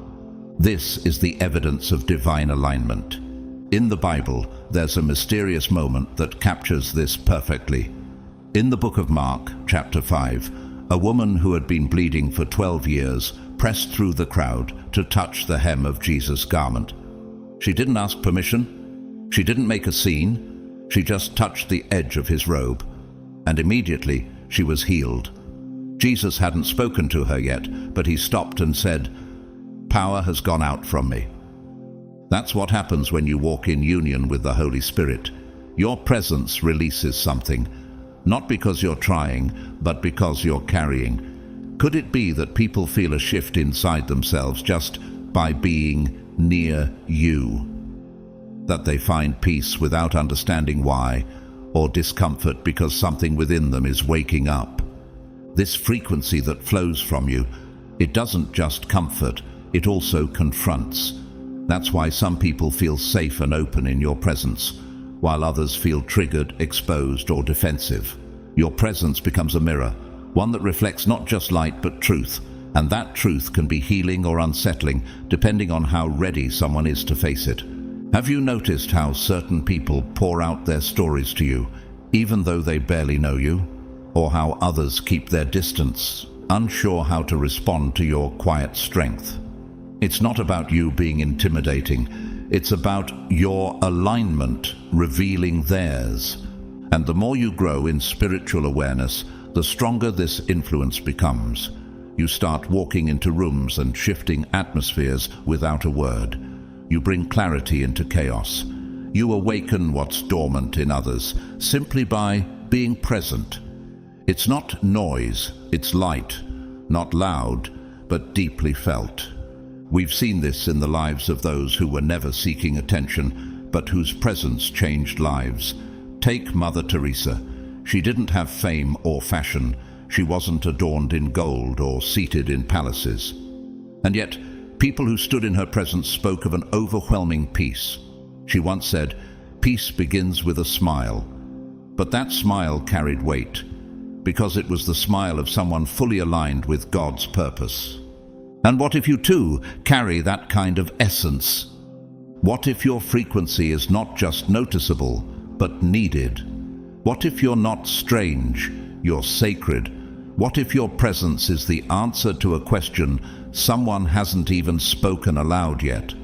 This is the evidence of divine alignment. In the Bible, there's a mysterious moment that captures this perfectly. In the book of Mark, chapter 5, a woman who had been bleeding for 12 years pressed through the crowd to touch the hem of Jesus' garment. She didn't ask permission. She didn't make a scene. She just touched the edge of his robe, and immediately she was healed. Jesus hadn't spoken to her yet, but he stopped and said, "Power has gone out from me." That's what happens when you walk in union with the Holy Spirit. Your presence releases something, not because you're trying, but because you're carrying. Could it be that people feel a shift inside themselves just by being near you? That they find peace without understanding why, or discomfort because something within them is waking up? This frequency that flows from you, it doesn't just comfort, it also confronts. That's why some people feel safe and open in your presence, while others feel triggered, exposed, or defensive. Your presence becomes a mirror, one that reflects not just light but truth, and that truth can be healing or unsettling depending on how ready someone is to face it. Have you noticed how certain people pour out their stories to you, even though they barely know you? Or how others keep their distance, unsure how to respond to your quiet strength? It's not about you being intimidating, it's about your alignment revealing theirs. And the more you grow in spiritual awareness, the stronger this influence becomes. You start walking into rooms and shifting atmospheres without a word. You bring clarity into chaos. You awaken what's dormant in others simply by being present. It's not noise, it's light, not loud, but deeply felt. We've seen this in the lives of those who were never seeking attention, but whose presence changed lives. Take Mother Teresa. She didn't have fame or fashion. She wasn't adorned in gold or seated in palaces. And yet, people who stood in her presence spoke of an overwhelming peace. She once said, "Peace begins with a smile." But that smile carried weight, because it was the smile of someone fully aligned with God's purpose. And what if you too carry that kind of essence? What if your frequency is not just noticeable, but needed? What if you're not strange, you're sacred? What if your presence is the answer to a question someone hasn't even spoken aloud yet?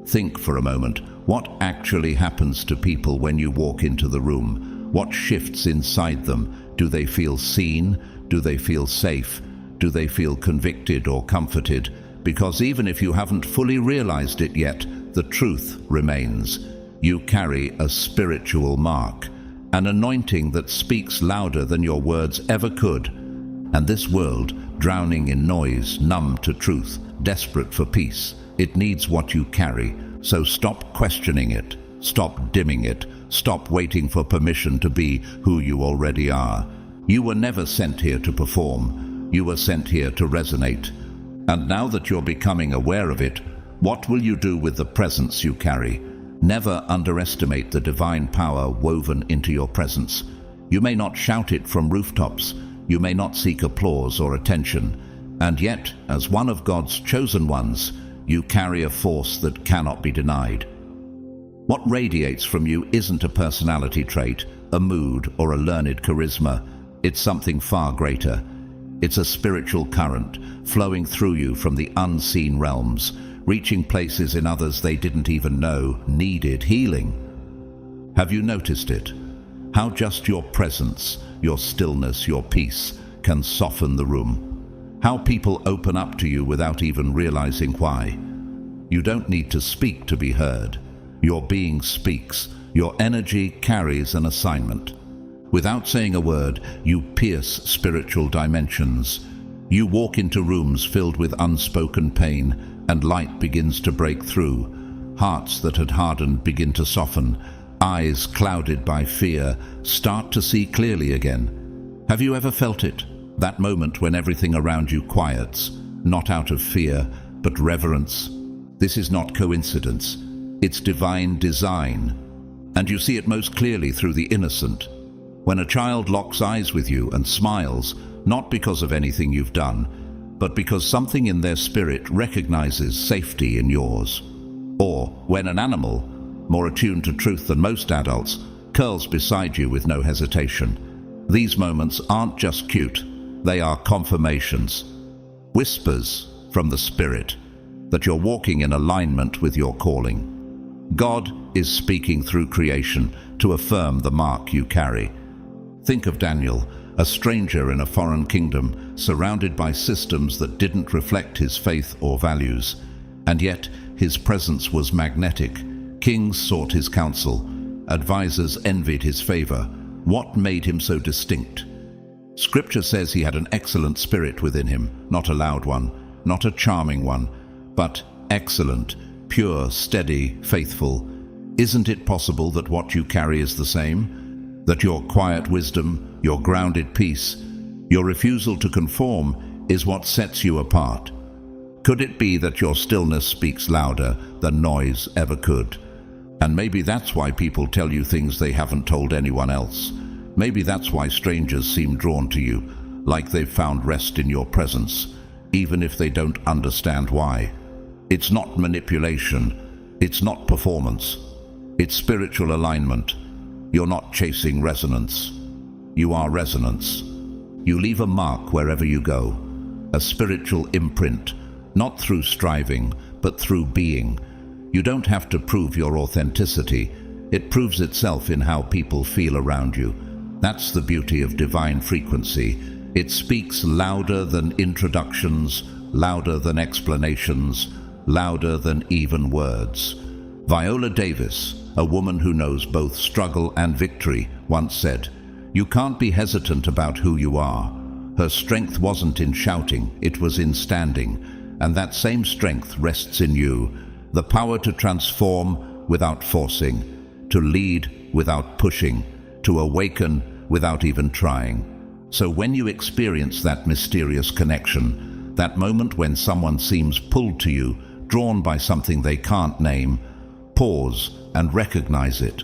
Think for a moment, what actually happens to people when you walk into the room? What shifts inside them? Do they feel seen? Do they feel safe? Do they feel convicted or comforted? Because even if you haven't fully realized it yet, the truth remains. You carry a spiritual mark, an anointing that speaks louder than your words ever could. And this world, drowning in noise, numb to truth, desperate for peace, it needs what you carry. So stop questioning it, stop dimming it, stop waiting for permission to be who you already are. You were never sent here to perform. You were sent here to resonate. And now that you're becoming aware of it, what will you do with the presence you carry? Never underestimate the divine power woven into your presence. You may not shout it from rooftops. You may not seek applause or attention. And yet, as one of God's chosen ones, you carry a force that cannot be denied. What radiates from you isn't a personality trait, a mood, or a learned charisma. It's something far greater. It's a spiritual current flowing through you from the unseen realms, reaching places in others they didn't even know needed healing. Have you noticed it? How just your presence, your stillness, your peace can soften the room. How people open up to you without even realizing why. You don't need to speak to be heard. Your being speaks. Your energy carries an assignment. Without saying a word, you pierce spiritual dimensions. You walk into rooms filled with unspoken pain, and light begins to break through. Hearts that had hardened begin to soften. eyes clouded by fear start to see clearly again. Have you ever felt it? That moment when everything around you quiets, not out of fear, but reverence. This is not coincidence. It's divine design. And you see it most clearly through the innocent. When a child locks eyes with you and smiles, not because of anything you've done, but because something in their spirit recognizes safety in yours. Or when an animal, more attuned to truth than most adults, curls beside you with no hesitation. These moments aren't just cute, they are confirmations, whispers from the Spirit that you're walking in alignment with your calling. God is speaking through creation to affirm the mark you carry. Think of Daniel, a stranger in a foreign kingdom, surrounded by systems that didn't reflect his faith or values. And yet, his presence was magnetic. Kings sought his counsel. Advisors envied his favor. What made him so distinct? Scripture says he had an excellent spirit within him, not a loud one, not a charming one, but excellent, pure, steady, faithful. Isn't it possible that what you carry is the same? That your quiet wisdom, your grounded peace, your refusal to conform is what sets you apart? Could it be that your stillness speaks louder than noise ever could? And maybe that's why people tell you things they haven't told anyone else. Maybe that's why strangers seem drawn to you, like they've found rest in your presence, even if they don't understand why. It's not manipulation. It's not performance. It's spiritual alignment. You're not chasing resonance. You are resonance. You leave a mark wherever you go, a spiritual imprint, not through striving, but through being. You don't have to prove your authenticity. It proves itself in how people feel around you. That's the beauty of divine frequency. It speaks louder than introductions, louder than explanations, louder than even words. Viola Davis, a woman who knows both struggle and victory, once said, "You can't be hesitant about who you are." Her strength wasn't in shouting, it was in standing. And that same strength rests in you. The power to transform without forcing, to lead without pushing, to awaken without even trying. So when you experience that mysterious connection, that moment when someone seems pulled to you, drawn by something they can't name, pause and recognize it.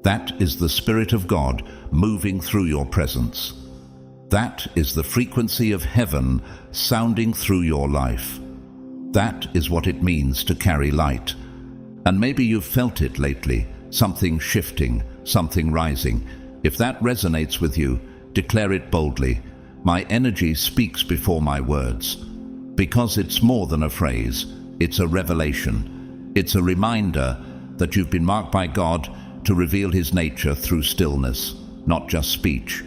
That is the Spirit of God moving through your presence. That is the frequency of heaven sounding through your life. That is what it means to carry light. And maybe you've felt it lately, something shifting, something rising. If that resonates with you, declare it boldly. My energy speaks before my words. Because it's more than a phrase, it's a revelation. It's a reminder that you've been marked by God to reveal His nature through stillness, not just speech.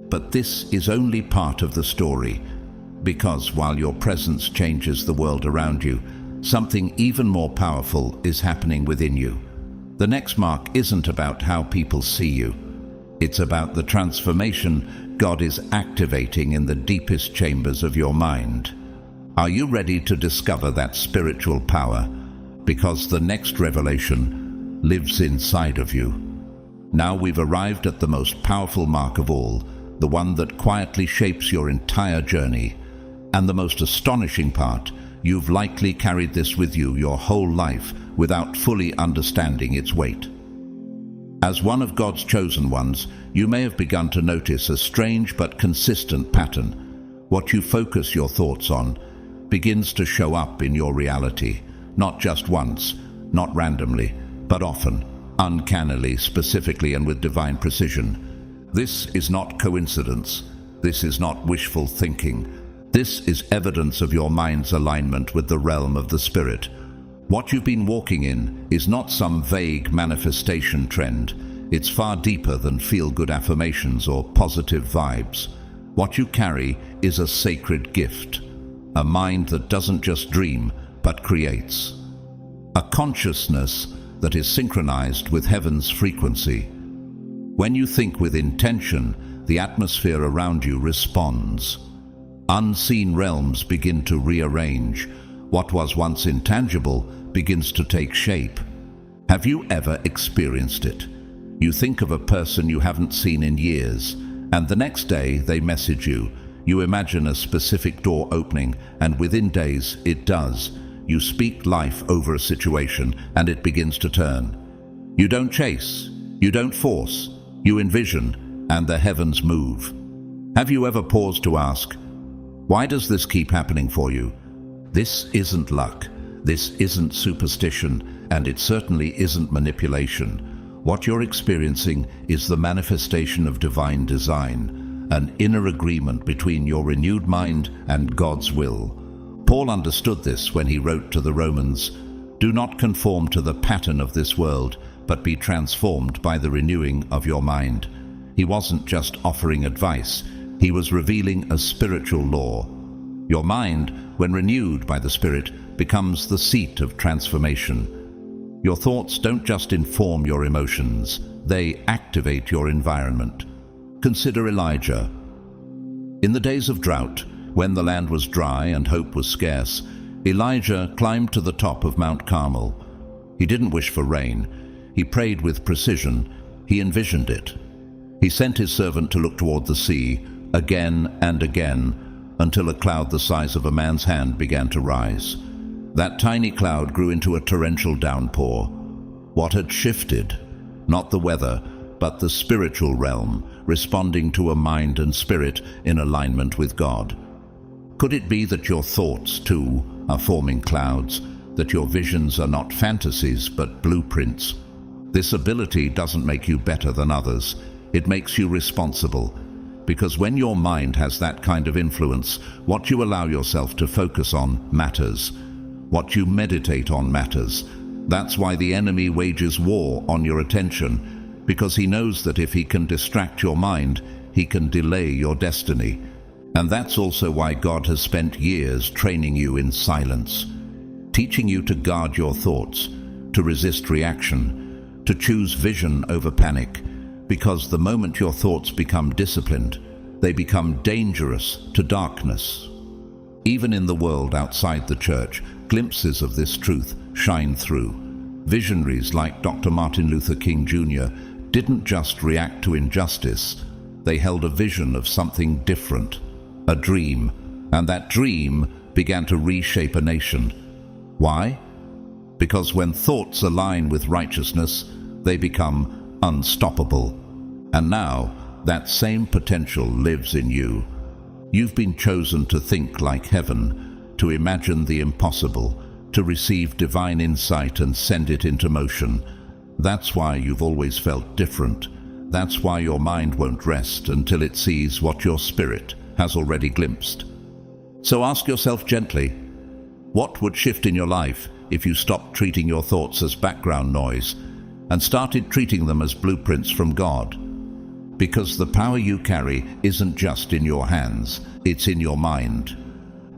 But this is only part of the story, because while your presence changes the world around you, something even more powerful is happening within you. The next mark isn't about how people see you. It's about the transformation God is activating in the deepest chambers of your mind. Are you ready to discover that spiritual power? Because the next revelation lives inside of you. Now we've arrived at the most powerful mark of all, the one that quietly shapes your entire journey. And the most astonishing part, you've likely carried this with you your whole life without fully understanding its weight. As one of God's chosen ones, you may have begun to notice a strange but consistent pattern. What you focus your thoughts on begins to show up in your reality, not just once, not randomly, but often, uncannily, specifically, and with divine precision. This is not coincidence. This is not wishful thinking. This is evidence of your mind's alignment with the realm of the Spirit. What you've been walking in is not some vague manifestation trend. It's far deeper than feel-good affirmations or positive vibes. What you carry is a sacred gift, a mind that doesn't just dream, but creates. A consciousness that is synchronized with heaven's frequency. When you think with intention, the atmosphere around you responds. Unseen realms begin to rearrange. What was once intangible begins to take shape. Have you ever experienced it? You think of a person you haven't seen in years, and the next day they message you. You imagine a specific door opening, and within days it does. You speak life over a situation, and it begins to turn. You don't chase, you don't force, you envision, and the heavens move. Have you ever paused to ask, why does this keep happening for you? This isn't luck, this isn't superstition, and it certainly isn't manipulation. What you're experiencing is the manifestation of divine design, an inner agreement between your renewed mind and God's will. Paul understood this when he wrote to the Romans, "Do not conform to the pattern of this world, but be transformed by the renewing of your mind." He wasn't just offering advice, he was revealing a spiritual law. Your mind, when renewed by the Spirit, becomes the seat of transformation. Your thoughts don't just inform your emotions, they activate your environment. Consider Elijah. In the days of drought, when the land was dry and hope was scarce, Elijah climbed to the top of Mount Carmel. He didn't wish for rain. He prayed with precision. He envisioned it. He sent his servant to look toward the sea, again and again, until a cloud the size of a man's hand began to rise. That tiny cloud grew into a torrential downpour. What had shifted? Not the weather, but the spiritual realm, responding to a mind and spirit in alignment with God. Could it be that your thoughts, too, are forming clouds, that your visions are not fantasies but blueprints? This ability doesn't make you better than others. It makes you responsible. Because when your mind has that kind of influence, what you allow yourself to focus on matters. What you meditate on matters. That's why the enemy wages war on your attention, because he knows that if he can distract your mind, he can delay your destiny. And that's also why God has spent years training you in silence, teaching you to guard your thoughts, to resist reaction, to choose vision over panic, because the moment your thoughts become disciplined, they become dangerous to darkness. Even in the world outside the church, glimpses of this truth shine through. Visionaries like Dr. Martin Luther King Jr. didn't just react to injustice, they held a vision of something different, a dream, and that dream began to reshape a nation. Why? Because when thoughts align with righteousness, they become unstoppable. And now, that same potential lives in you. You've been chosen to think like heaven, to imagine the impossible, to receive divine insight and send it into motion. That's why you've always felt different. That's why your mind won't rest until it sees what your spirit has already glimpsed. So ask yourself gently, what would shift in your life if you stopped treating your thoughts as background noise and started treating them as blueprints from God? Because the power you carry isn't just in your hands, it's in your mind.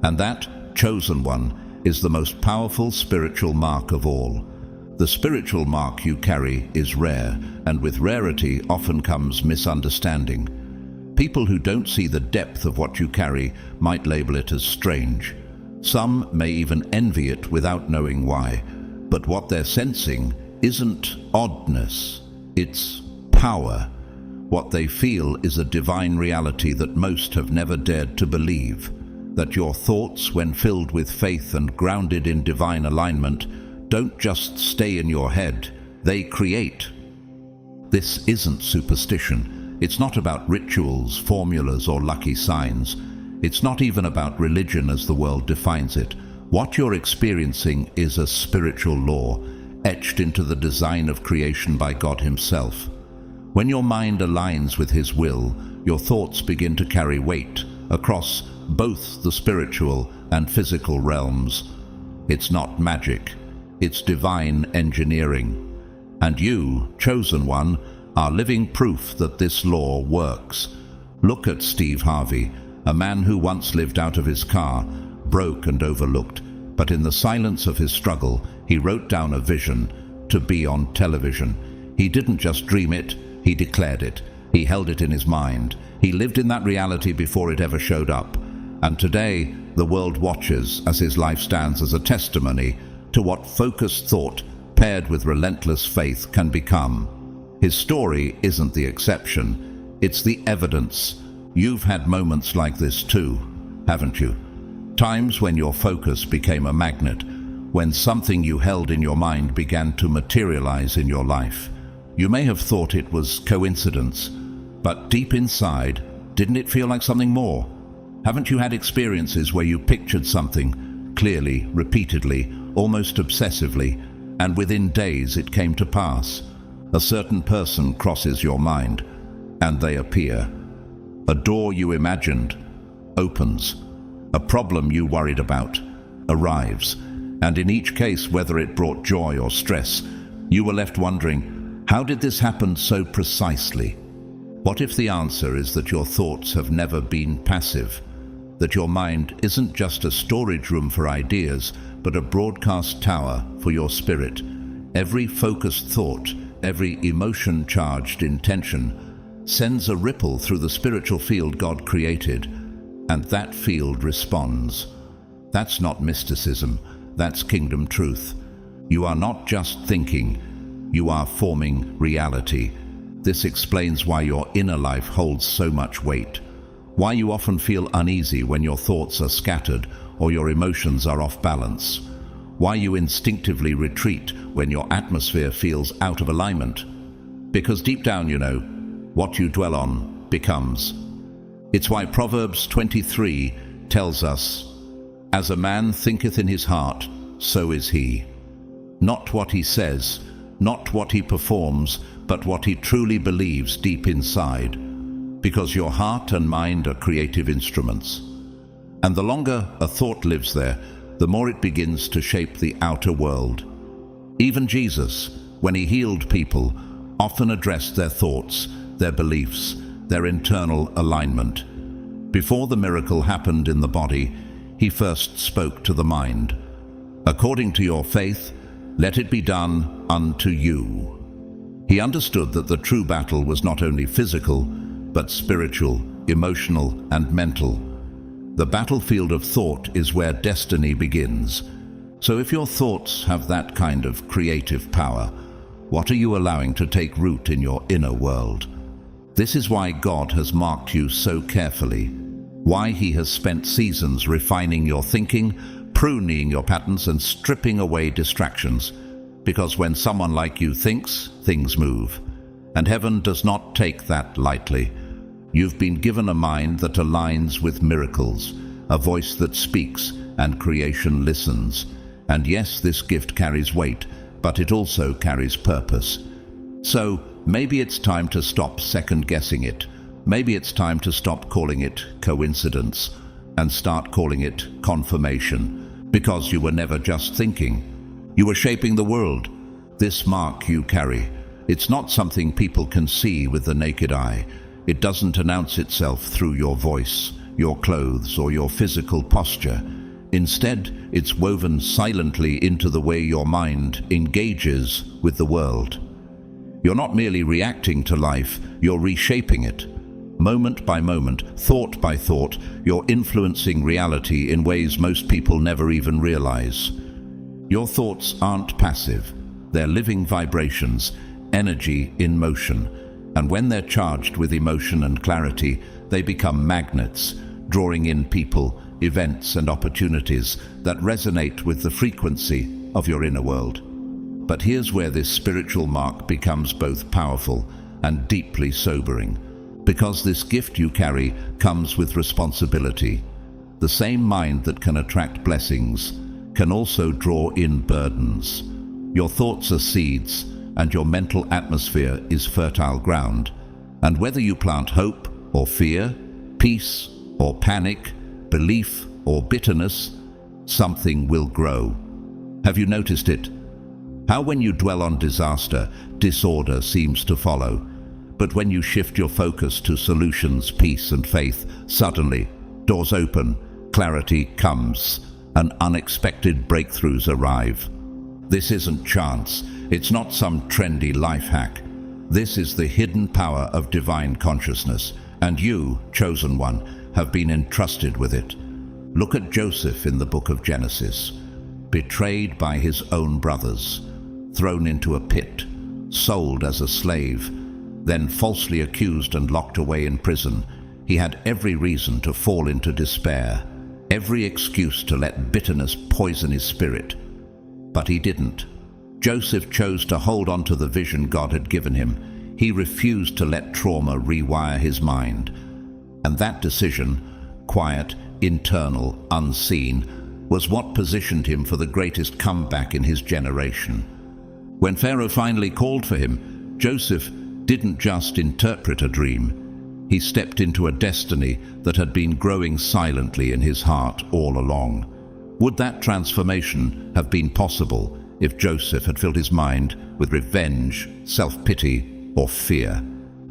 And that chosen one is the most powerful spiritual mark of all. The spiritual mark you carry is rare, and with rarity often comes misunderstanding. People who don't see the depth of what you carry might label it as strange. Some may even envy it without knowing why. But what they're sensing isn't oddness, it's power. What they feel is a divine reality that most have never dared to believe. That your thoughts, when filled with faith and grounded in divine alignment, don't just stay in your head, they create. This isn't superstition. It's not about rituals, formulas, or lucky signs. It's not even about religion as the world defines it. What you're experiencing is a spiritual law, etched into the design of creation by God Himself. When your mind aligns with His will, your thoughts begin to carry weight across both the spiritual and physical realms. It's not magic, it's divine engineering. And you, chosen one, are living proof that this law works. Look at Steve Harvey, a man who once lived out of his car, broke and overlooked, but in the silence of his struggle, he wrote down a vision to be on television. He didn't just dream it, he declared it. He held it in his mind. He lived in that reality before it ever showed up. And today, the world watches as his life stands as a testimony to what focused thought paired with relentless faith can become. His story isn't the exception, it's the evidence. You've had moments like this too, haven't you? Times when your focus became a magnet, when something you held in your mind began to materialize in your life. You may have thought it was coincidence, but deep inside, didn't it feel like something more? Haven't you had experiences where you pictured something clearly, repeatedly, almost obsessively, and within days it came to pass? A certain person crosses your mind, and they appear. A door you imagined opens. A problem you worried about arrives. And in each case, whether it brought joy or stress, you were left wondering, how did this happen so precisely? What if the answer is that your thoughts have never been passive? That your mind isn't just a storage room for ideas, but a broadcast tower for your spirit. Every focused thought, every emotion-charged intention, sends a ripple through the spiritual field God created, and that field responds. That's not mysticism, that's kingdom truth. You are not just thinking, you are forming reality. This explains why your inner life holds so much weight, why you often feel uneasy when your thoughts are scattered or your emotions are off balance, why you instinctively retreat when your atmosphere feels out of alignment. Because deep down, you know, what you dwell on becomes. It's why Proverbs 23 tells us, "As a man thinketh in his heart, so is he." Not what he says, not what he performs, but what he truly believes deep inside. Because your heart and mind are creative instruments. And the longer a thought lives there, the more it begins to shape the outer world. Even Jesus, when he healed people, often addressed their thoughts, their beliefs, their internal alignment. Before the miracle happened in the body, he first spoke to the mind. "According to your faith, let it be done unto you." He understood that the true battle was not only physical, but spiritual, emotional, and mental. The battlefield of thought is where destiny begins. So if your thoughts have that kind of creative power, what are you allowing to take root in your inner world? This is why God has marked you so carefully, why he has spent seasons refining your thinking, pruning your patterns, and stripping away distractions. Because when someone like you thinks, things move. And heaven does not take that lightly. You've been given a mind that aligns with miracles, a voice that speaks, and creation listens. And yes, this gift carries weight, but it also carries purpose. So maybe it's time to stop second-guessing it. Maybe it's time to stop calling it coincidence and start calling it confirmation. Because you were never just thinking. You were shaping the world. This mark you carry, it's not something people can see with the naked eye. It doesn't announce itself through your voice, your clothes, or your physical posture. Instead, it's woven silently into the way your mind engages with the world. You're not merely reacting to life, you're reshaping it. Moment by moment, thought by thought, you're influencing reality in ways most people never even realize. Your thoughts aren't passive. They're living vibrations, energy in motion. And when they're charged with emotion and clarity, they become magnets, drawing in people, events, and opportunities that resonate with the frequency of your inner world. But here's where this spiritual mark becomes both powerful and deeply sobering. Because this gift you carry comes with responsibility. The same mind that can attract blessings can also draw in burdens. Your thoughts are seeds, and your mental atmosphere is fertile ground. And whether you plant hope or fear, peace or panic, belief or bitterness, something will grow. Have you noticed it? How when you dwell on disaster, disorder seems to follow. But when you shift your focus to solutions, peace and faith, suddenly doors open, clarity comes, and unexpected breakthroughs arrive. This isn't chance. It's not some trendy life hack. This is the hidden power of divine consciousness, and you, chosen one, have been entrusted with it. Look at Joseph in the book of Genesis, betrayed by his own brothers, thrown into a pit, sold as a slave, then falsely accused and locked away in prison. He had every reason to fall into despair, every excuse to let bitterness poison his spirit. But he didn't. Joseph chose to hold on to the vision God had given him. He refused to let trauma rewire his mind. And that decision, quiet, internal, unseen, was what positioned him for the greatest comeback in his generation. When Pharaoh finally called for him, Joseph didn't just interpret a dream. He stepped into a destiny that had been growing silently in his heart all along. Would that transformation have been possible if Joseph had filled his mind with revenge, self-pity, or fear?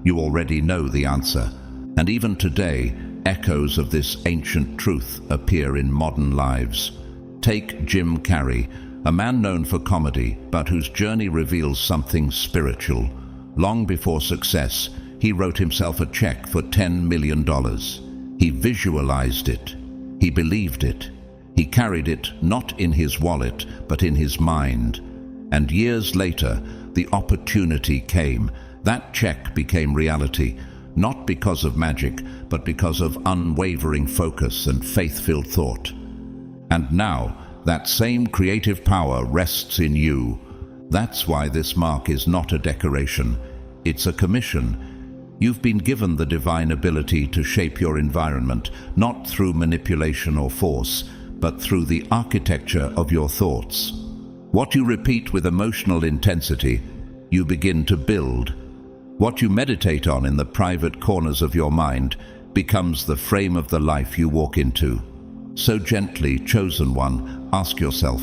You already know the answer. And even today, echoes of this ancient truth appear in modern lives. Take Jim Carrey, a man known for comedy, but whose journey reveals something spiritual. Long before success, he wrote himself a check for $10 million. He visualized it. He believed it. He carried it not in his wallet, but in his mind. And years later, the opportunity came. That check became reality, not because of magic, but because of unwavering focus and faith-filled thought. And now, that same creative power rests in you. That's why this mark is not a decoration. It's a commission. You've been given the divine ability to shape your environment, not through manipulation or force, but through the architecture of your thoughts. What you repeat with emotional intensity, you begin to build. What you meditate on in the private corners of your mind becomes the frame of the life you walk into. So gently, chosen one, ask yourself,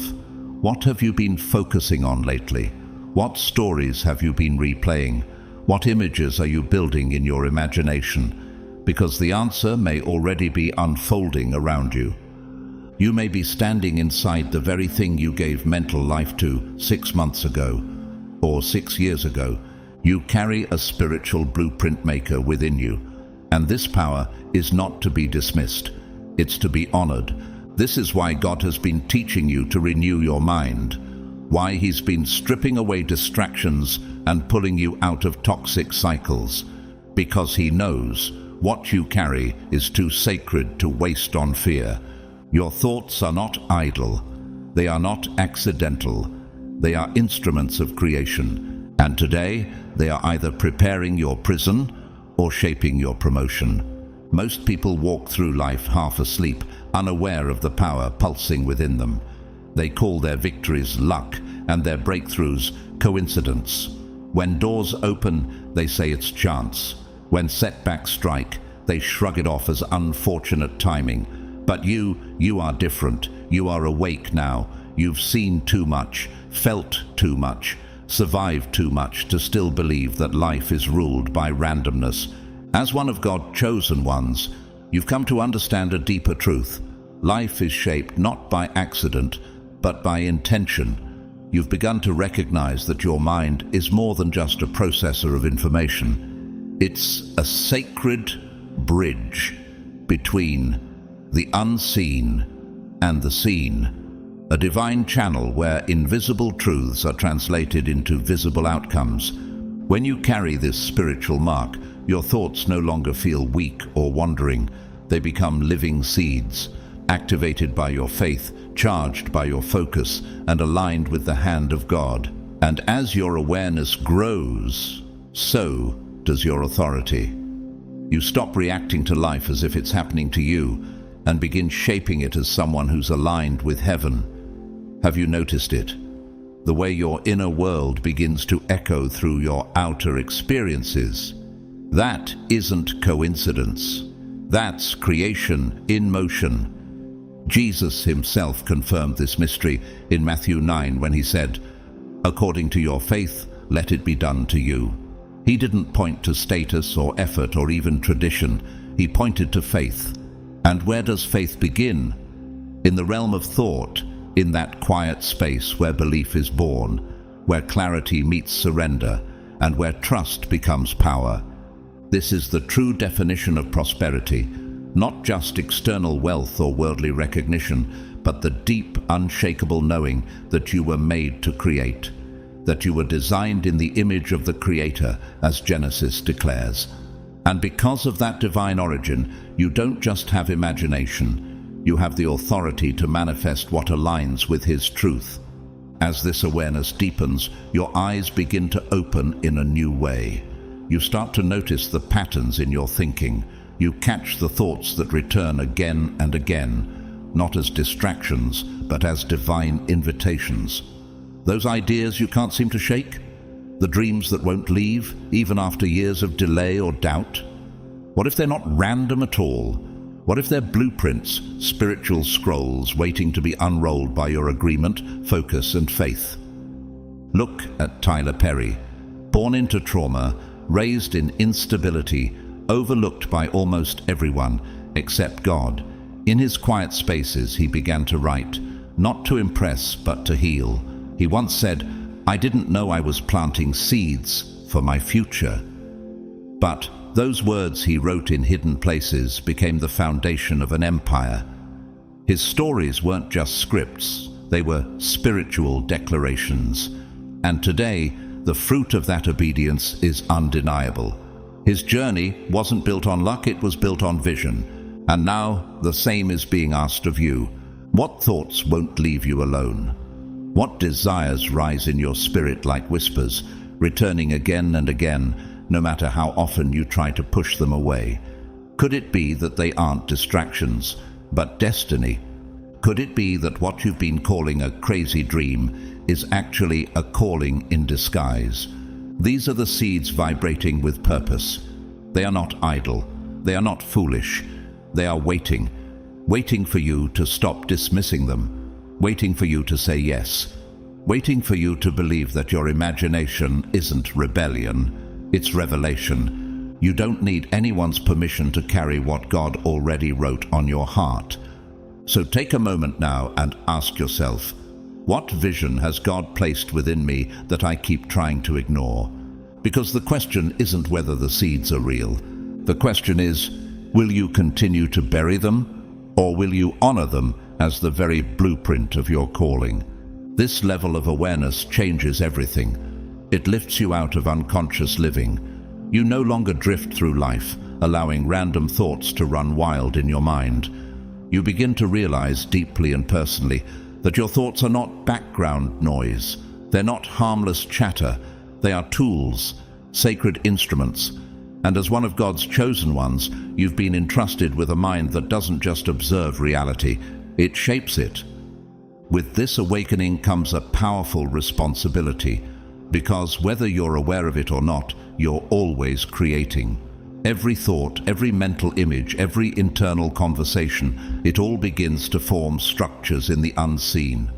what have you been focusing on lately? What stories have you been replaying? What images are you building in your imagination? Because the answer may already be unfolding around you. You may be standing inside the very thing you gave mental life to 6 months ago, or 6 years ago. You carry a spiritual blueprint maker within you, and this power is not to be dismissed. It's to be honored. This is why God has been teaching you to renew your mind, why He's been stripping away distractions and pulling you out of toxic cycles, because He knows what you carry is too sacred to waste on fear. Your thoughts are not idle. They are not accidental. They are instruments of creation. And today, they are either preparing your prison or shaping your promotion. Most people walk through life half asleep, unaware of the power pulsing within them. They call their victories luck and their breakthroughs coincidence. When doors open, they say it's chance. When setbacks strike, they shrug it off as unfortunate timing. But you are different. You are awake now. You've seen too much, felt too much, survived too much to still believe that life is ruled by randomness. As one of God's chosen ones, you've come to understand a deeper truth. Life is shaped not by accident, but by intention. You've begun to recognize that your mind is more than just a processor of information. It's a sacred bridge between the unseen and the seen, a divine channel where invisible truths are translated into visible outcomes. When you carry this spiritual mark, your thoughts no longer feel weak or wandering. They become living seeds, activated by your faith, charged by your focus, and aligned with the hand of God. And as your awareness grows, so does your authority. You stop reacting to life as if it's happening to you, and begin shaping it as someone who's aligned with heaven. Have you noticed it? The way your inner world begins to echo through your outer experiences. That isn't coincidence. That's creation in motion. Jesus himself confirmed this mystery in Matthew 9 when he said, "According to your faith, let it be done to you." He didn't point to status or effort or even tradition. He pointed to faith. And where does faith begin? In the realm of thought, in that quiet space where belief is born, where clarity meets surrender, and where trust becomes power. This is the true definition of prosperity, not just external wealth or worldly recognition, but the deep, unshakable knowing that you were made to create. that you were designed in the image of the Creator, as Genesis declares. And because of that divine origin, you don't just have imagination, you have the authority to manifest what aligns with His truth. As this awareness deepens, your eyes begin to open in a new way. You start to notice the patterns in your thinking. You catch the thoughts that return again and again, not as distractions, but as divine invitations. Those ideas you can't seem to shake? The dreams that won't leave, even after years of delay or doubt? What if they're not random at all? What if they're blueprints, spiritual scrolls waiting to be unrolled by your agreement, focus, and faith? Look at Tyler Perry. Born into trauma, raised in instability, overlooked by almost everyone except God. In his quiet spaces, he began to write, not to impress, but to heal. He once said, "I didn't know I was planting seeds for my future." But those words he wrote in hidden places became the foundation of an empire. His stories weren't just scripts, they were spiritual declarations. And today, the fruit of that obedience is undeniable. His journey wasn't built on luck, it was built on vision. And now, the same is being asked of you. What thoughts won't leave you alone? What desires rise in your spirit like whispers, returning again and again, no matter how often you try to push them away? Could it be that they aren't distractions, but destiny? Could it be that what you've been calling a crazy dream is actually a calling in disguise? These are the seeds vibrating with purpose. They are not idle. They are not foolish. They are waiting for you to stop dismissing them. Waiting for you to say yes, waiting for you to believe that your imagination isn't rebellion, it's revelation. You don't need anyone's permission to carry what God already wrote on your heart. So take a moment now and ask yourself, what vision has God placed within me that I keep trying to ignore? Because the question isn't whether the seeds are real. The question is, will you continue to bury them, or will you honor them as the very blueprint of your calling? This level of awareness changes everything. It lifts you out of unconscious living. You no longer drift through life, allowing random thoughts to run wild in your mind. You begin to realize deeply and personally that your thoughts are not background noise. They're not harmless chatter. They are tools, sacred instruments. And as one of God's chosen ones, you've been entrusted with a mind that doesn't just observe reality, it shapes it. With this awakening comes a powerful responsibility, because whether you're aware of it or not, you're always creating. Every thought, every mental image, every internal conversation, it all begins to form structures in the unseen.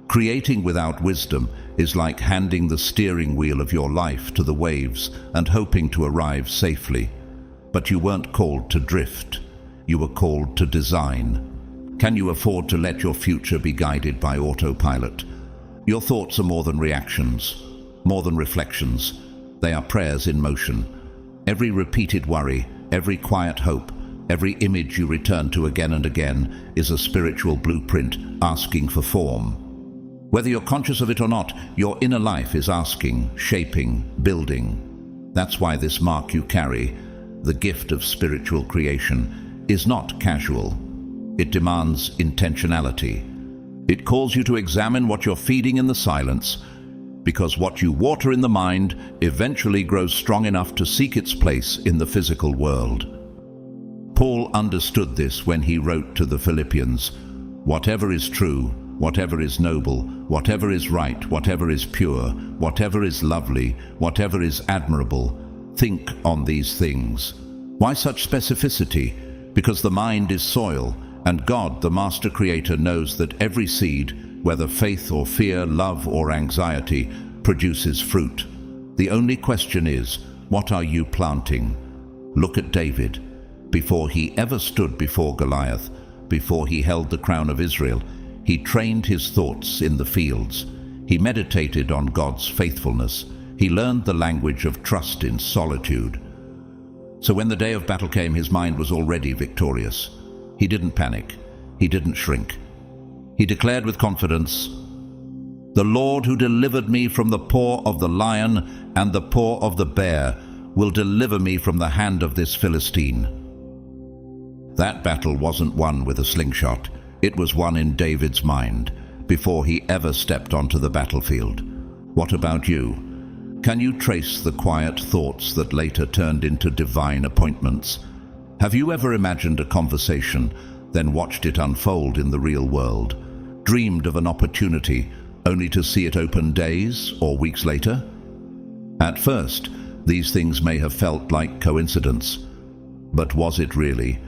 Creating without wisdom is like handing the steering wheel of your life to the waves and hoping to arrive safely. But you weren't called to drift. You were called to design. Can you afford to let your future be guided by autopilot? Your thoughts are more than reactions, more than reflections. They are prayers in motion. Every repeated worry, every quiet hope, every image you return to again and again is a spiritual blueprint asking for form. Whether you're conscious of it or not, your inner life is asking, shaping, building. That's why this mark you carry, the gift of spiritual creation, is not casual. It demands intentionality. It calls you to examine what you're feeding in the silence, because what you water in the mind eventually grows strong enough to seek its place in the physical world. Paul understood this when he wrote to the Philippians, "Whatever is true, whatever is noble, whatever is right, whatever is pure, whatever is lovely, whatever is admirable, think on these things." Why such specificity? Because the mind is soil, and God, the master creator, knows that every seed, whether faith or fear, love or anxiety, produces fruit. The only question is, what are you planting? Look at David. Before he ever stood before Goliath, before he held the crown of Israel, he trained his thoughts in the fields. He meditated on God's faithfulness. He learned the language of trust in solitude. So when the day of battle came, his mind was already victorious. He didn't panic. He didn't shrink. He declared with confidence, The Lord who delivered me from the paw of the lion and the paw of the bear will deliver me from the hand of this Philistine. That battle wasn't won with a slingshot. It was won in David's mind before he ever stepped onto the battlefield. What about you? Can you trace the quiet thoughts that later turned into divine appointments? Have you ever imagined a conversation, then watched it unfold in the real world? Dreamed of an opportunity, only to see it open days or weeks later? At first, these things may have felt like coincidence. But was it really?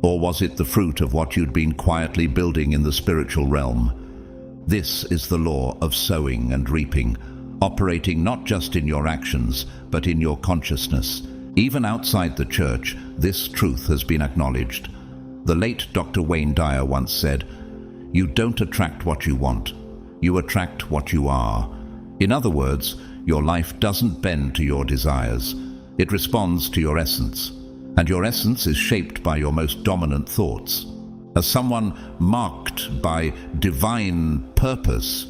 Or was it the fruit of what you'd been quietly building in the spiritual realm? This is the law of sowing and reaping, operating not just in your actions, but in your consciousness. Even outside the church, this truth has been acknowledged. The late Dr. Wayne Dyer once said, "You don't attract what you want, you attract what you are." In other words, your life doesn't bend to your desires. It responds to your essence. And your essence is shaped by your most dominant thoughts. As someone marked by divine purpose,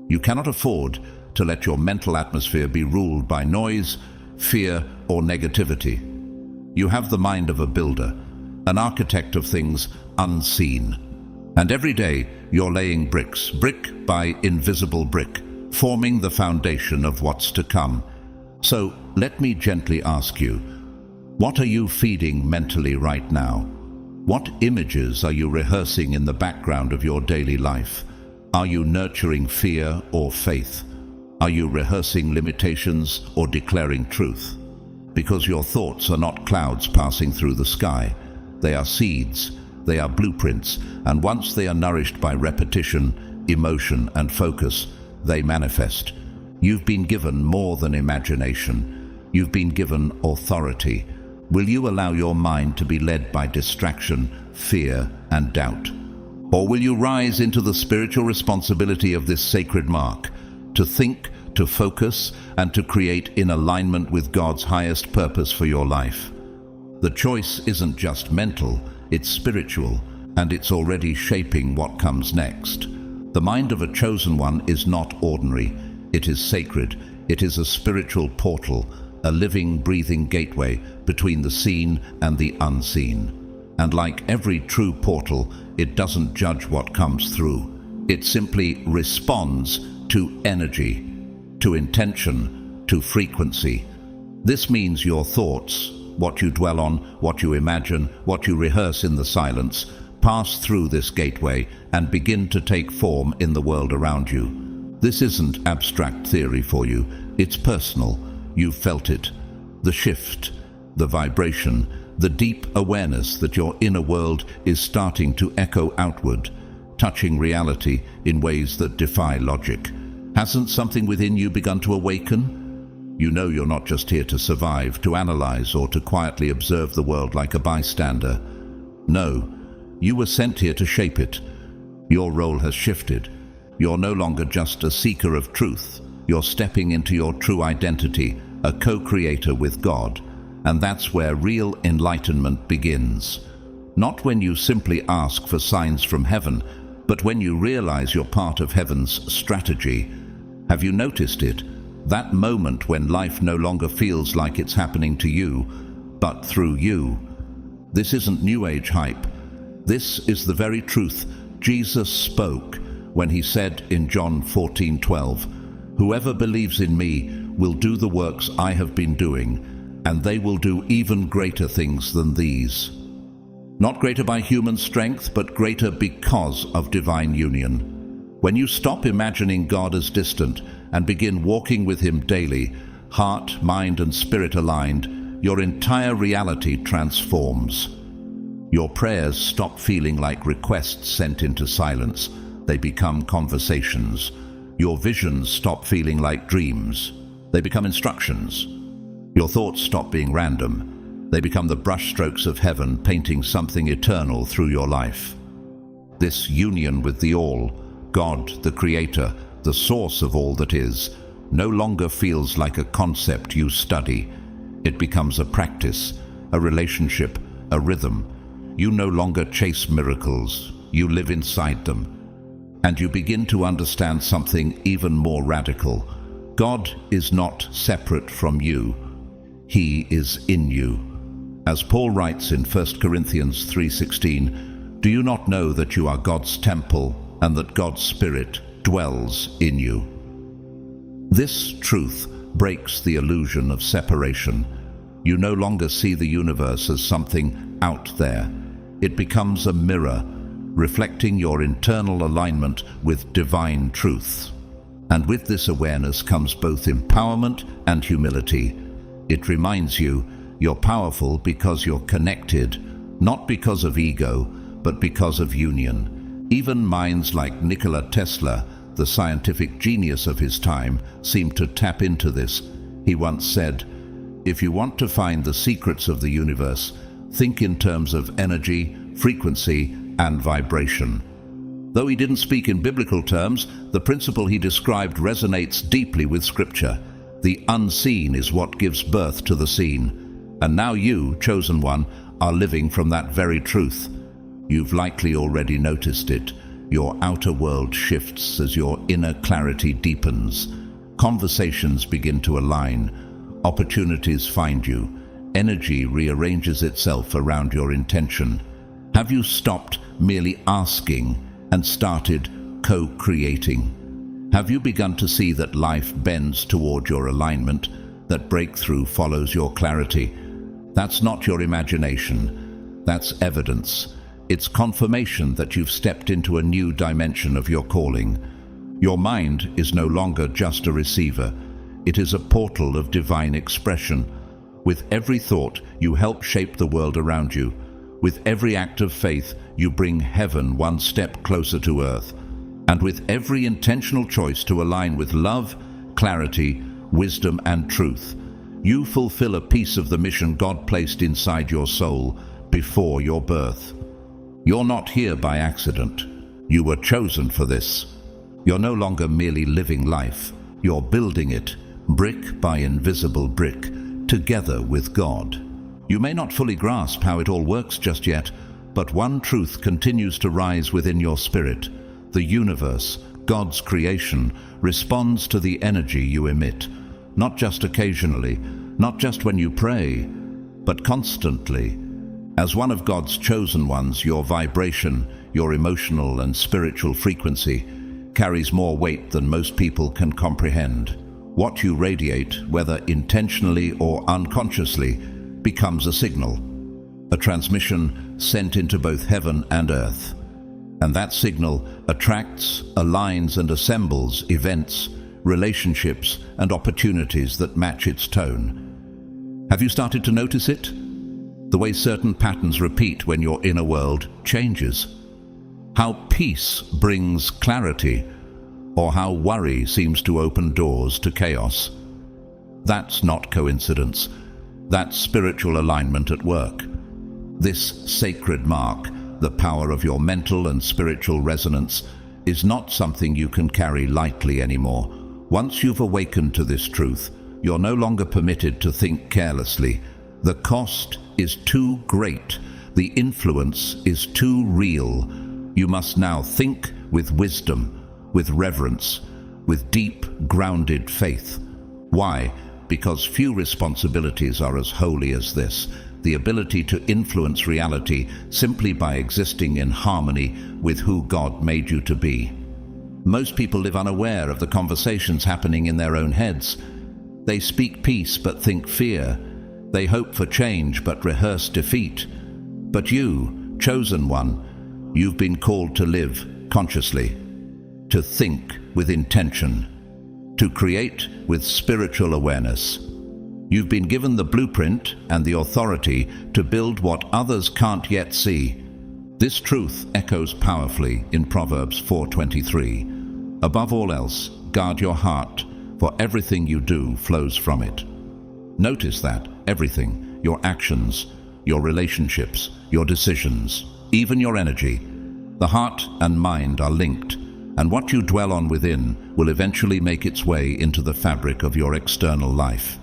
you cannot afford to let your mental atmosphere be ruled by noise, fear, or negativity. You have the mind of a builder, an architect of things unseen. And every day you're laying bricks, brick by invisible brick, forming the foundation of what's to come. So let me gently ask you, what are you feeding mentally right now? What images are you rehearsing in the background of your daily life? Are you nurturing fear or faith? Are you rehearsing limitations or declaring truth? Because your thoughts are not clouds passing through the sky. They are seeds, they are blueprints, and once they are nourished by repetition, emotion, and focus, they manifest. You've been given more than imagination. You've been given authority. Will you allow your mind to be led by distraction, fear, and doubt? Or will you rise into the spiritual responsibility of this sacred mark, to think, to focus, and to create in alignment with God's highest purpose for your life? The choice isn't just mental, it's spiritual, and it's already shaping what comes next. The mind of a chosen one is not ordinary. It is sacred. It is a spiritual portal, a living, breathing gateway between the seen and the unseen. And like every true portal, it doesn't judge what comes through. It simply responds to energy, to intention, to frequency. This means your thoughts, what you dwell on, what you imagine, what you rehearse in the silence, pass through this gateway and begin to take form in the world around you. This isn't abstract theory for you, it's personal. You've felt it. The shift, the vibration, the deep awareness that your inner world is starting to echo outward, touching reality in ways that defy logic. Hasn't something within you begun to awaken? You know you're not just here to survive, to analyze, or to quietly observe the world like a bystander. No, you were sent here to shape it. Your role has shifted. You're no longer just a seeker of truth. You're stepping into your true identity, a co-creator with God. And that's where real enlightenment begins. Not when you simply ask for signs from heaven, but when you realize you're part of heaven's strategy. Have you noticed it? That moment when life no longer feels like it's happening to you, but through you. This isn't New Age hype. This is the very truth Jesus spoke when he said in John 14:12, "Whoever believes in me will do the works I have been doing, and they will do even greater things than these." Not greater by human strength, but greater because of divine union. When you stop imagining God as distant and begin walking with him daily, heart, mind, and spirit aligned, your entire reality transforms. Your prayers stop feeling like requests sent into silence. They become conversations. Your visions stop feeling like dreams. They become instructions. Your thoughts stop being random. They become the brushstrokes of heaven painting something eternal through your life. This union with the All, God, the Creator, the source of all that is, no longer feels like a concept you study. It becomes a practice, a relationship, a rhythm. You no longer chase miracles, you live inside them. And you begin to understand something even more radical. God is not separate from you. He is in you. As Paul writes in 1 Corinthians 3:16, "Do you not know that you are God's temple and that God's Spirit dwells in you?" This truth breaks the illusion of separation. You no longer see the universe as something out there. It becomes a mirror, reflecting your internal alignment with divine truth. And with this awareness comes both empowerment and humility. It reminds you you're powerful because you're connected, not because of ego, but because of union. Even minds like Nikola Tesla, the scientific genius of his time, seemed to tap into this. He once said, "If you want to find the secrets of the universe, think in terms of energy, frequency, and vibration." Though he didn't speak in biblical terms, the principle he described resonates deeply with Scripture. The unseen is what gives birth to the seen. And now you, chosen one, are living from that very truth. You've likely already noticed it. Your outer world shifts as your inner clarity deepens. Conversations begin to align. Opportunities find you. Energy rearranges itself around your intention. Have you stopped merely asking and started co-creating? Have you begun to see that life bends toward your alignment, that breakthrough follows your clarity? That's not your imagination. That's evidence. It's confirmation that you've stepped into a new dimension of your calling. Your mind is no longer just a receiver. It is a portal of divine expression. With every thought, you help shape the world around you. With every act of faith, you bring heaven one step closer to earth. And with every intentional choice to align with love, clarity, wisdom, and truth, you fulfill a piece of the mission God placed inside your soul before your birth. You're not here by accident. You were chosen for this. You're no longer merely living life. You're building it, brick by invisible brick, together with God. You may not fully grasp how it all works just yet, but one truth continues to rise within your spirit. The universe, God's creation, responds to the energy you emit, not just occasionally, not just when you pray, but constantly. As one of God's chosen ones, your vibration, your emotional and spiritual frequency, carries more weight than most people can comprehend. What you radiate, whether intentionally or unconsciously, becomes a signal, a transmission sent into both heaven and earth. And that signal attracts, aligns, and assembles events, relationships, and opportunities that match its tone. Have you started to notice it? The way certain patterns repeat when your inner world changes. How peace brings clarity, or how worry seems to open doors to chaos. That's not coincidence. That's spiritual alignment at work. This sacred mark, the power of your mental and spiritual resonance, is not something you can carry lightly anymore. Once you've awakened to this truth, you're no longer permitted to think carelessly. The cost is too great. The influence is too real. You must now think with wisdom, with reverence, with deep, grounded faith. Why? Because few responsibilities are as holy as this, the ability to influence reality simply by existing in harmony with who God made you to be. Most people live unaware of the conversations happening in their own heads. They speak peace but think fear. They hope for change but rehearse defeat. But you, chosen one, you've been called to live consciously, to think with intention, to create with spiritual awareness. You've been given the blueprint and the authority to build what others can't yet see. This truth echoes powerfully in Proverbs 4:23. Above all else, guard your heart, for everything you do flows from it. Notice that everything, your actions, your relationships, your decisions, even your energy, the heart and mind are linked, and what you dwell on within will eventually make its way into the fabric of your external life.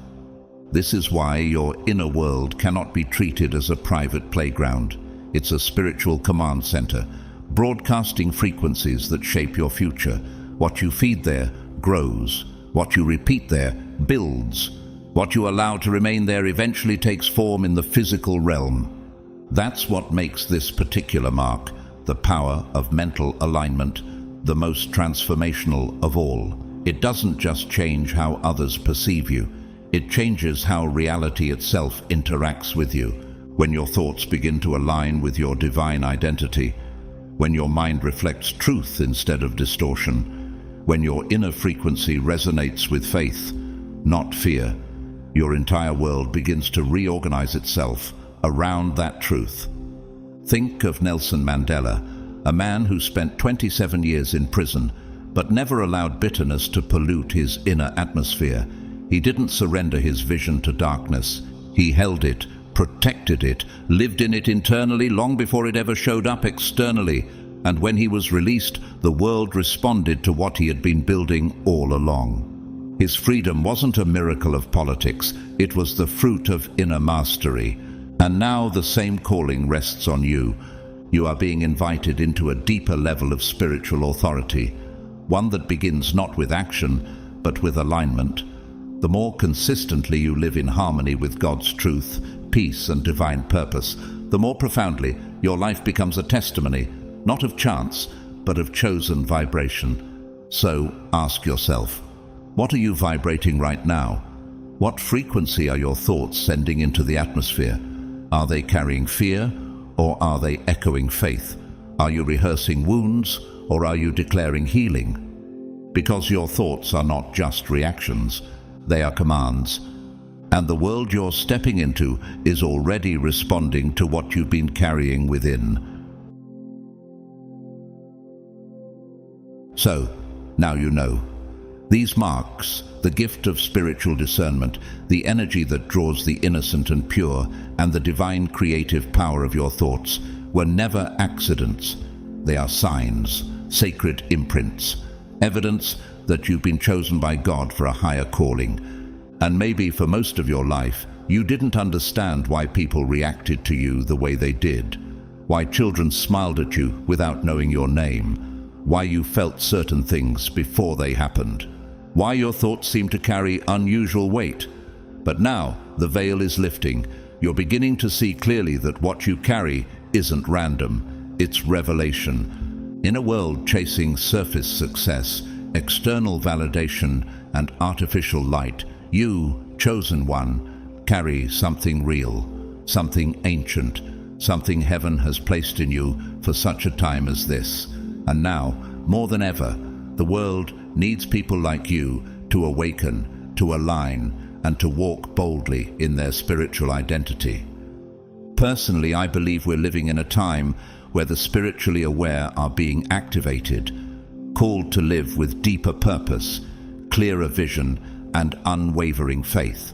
This is why your inner world cannot be treated as a private playground. It's a spiritual command center, broadcasting frequencies that shape your future. What you feed there grows. What you repeat there builds. What you allow to remain there eventually takes form in the physical realm. That's what makes this particular mark, the power of mental alignment, the most transformational of all. It doesn't just change how others perceive you. It changes how reality itself interacts with you. When your thoughts begin to align with your divine identity, when your mind reflects truth instead of distortion, when your inner frequency resonates with faith, not fear, your entire world begins to reorganize itself around that truth. Think of Nelson Mandela, a man who spent 27 years in prison, but never allowed bitterness to pollute his inner atmosphere. He didn't surrender his vision to darkness. He held it, protected it, lived in it internally long before it ever showed up externally. And when he was released, the world responded to what he had been building all along. His freedom wasn't a miracle of politics, it was the fruit of inner mastery. And now the same calling rests on you. You are being invited into a deeper level of spiritual authority, one that begins not with action, but with alignment. The more consistently you live in harmony with God's truth, peace, and divine purpose, the more profoundly your life becomes a testimony, not of chance, but of chosen vibration. So ask yourself, what are you vibrating right now? What frequency are your thoughts sending into the atmosphere? Are they carrying fear, or are they echoing faith? Are you rehearsing wounds, or are you declaring healing? Because your thoughts are not just reactions, they are commands. And the world you're stepping into is already responding to what you've been carrying within. So, now you know. These marks, the gift of spiritual discernment, the energy that draws the innocent and pure, and the divine creative power of your thoughts, were never accidents. They are signs, sacred imprints, evidence that you've been chosen by God for a higher calling. And maybe for most of your life, you didn't understand why people reacted to you the way they did, why children smiled at you without knowing your name, why you felt certain things before they happened, why your thoughts seem to carry unusual weight. But now the veil is lifting. You're beginning to see clearly that what you carry isn't random, it's revelation. In a world chasing surface success, external validation, and artificial light, you, chosen one, carry something real, something ancient, something heaven has placed in you for such a time as this. And now, more than ever, the world needs people like you to awaken, to align, and to walk boldly in their spiritual identity. Personally, I believe we're living in a time where the spiritually aware are being activated, called to live with deeper purpose, clearer vision, and unwavering faith.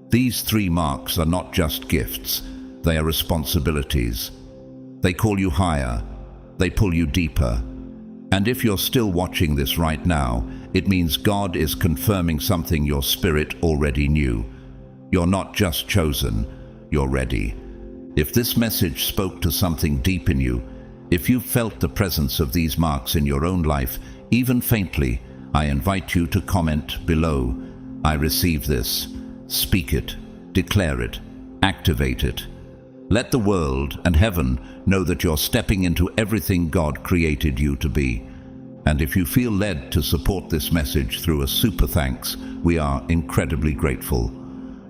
These three marks are not just gifts, they are responsibilities. They call you higher, they pull you deeper. And if you're still watching this right now, it means God is confirming something your spirit already knew. You're not just chosen, you're ready. If this message spoke to something deep in you, if you felt the presence of these marks in your own life, even faintly, I invite you to comment below. I receive this. Speak it, declare it, activate it. Let the world and heaven know that you're stepping into everything God created you to be. And if you feel led to support this message through a super thanks, we are incredibly grateful.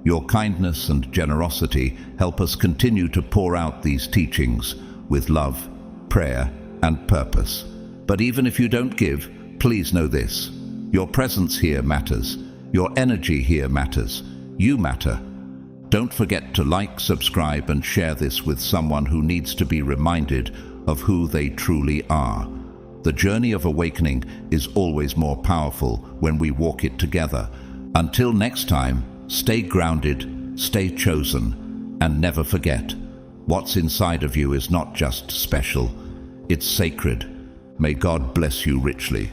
Your kindness and generosity help us continue to pour out these teachings with love, prayer, and purpose. But even if you don't give, please know this. Your presence here matters. Your energy here matters. You matter. Don't forget to like, subscribe, and share this with someone who needs to be reminded of who they truly are. The journey of awakening is always more powerful when we walk it together. Until next time, stay grounded, stay chosen, and never forget, what's inside of you is not just special, it's sacred. May God bless you richly.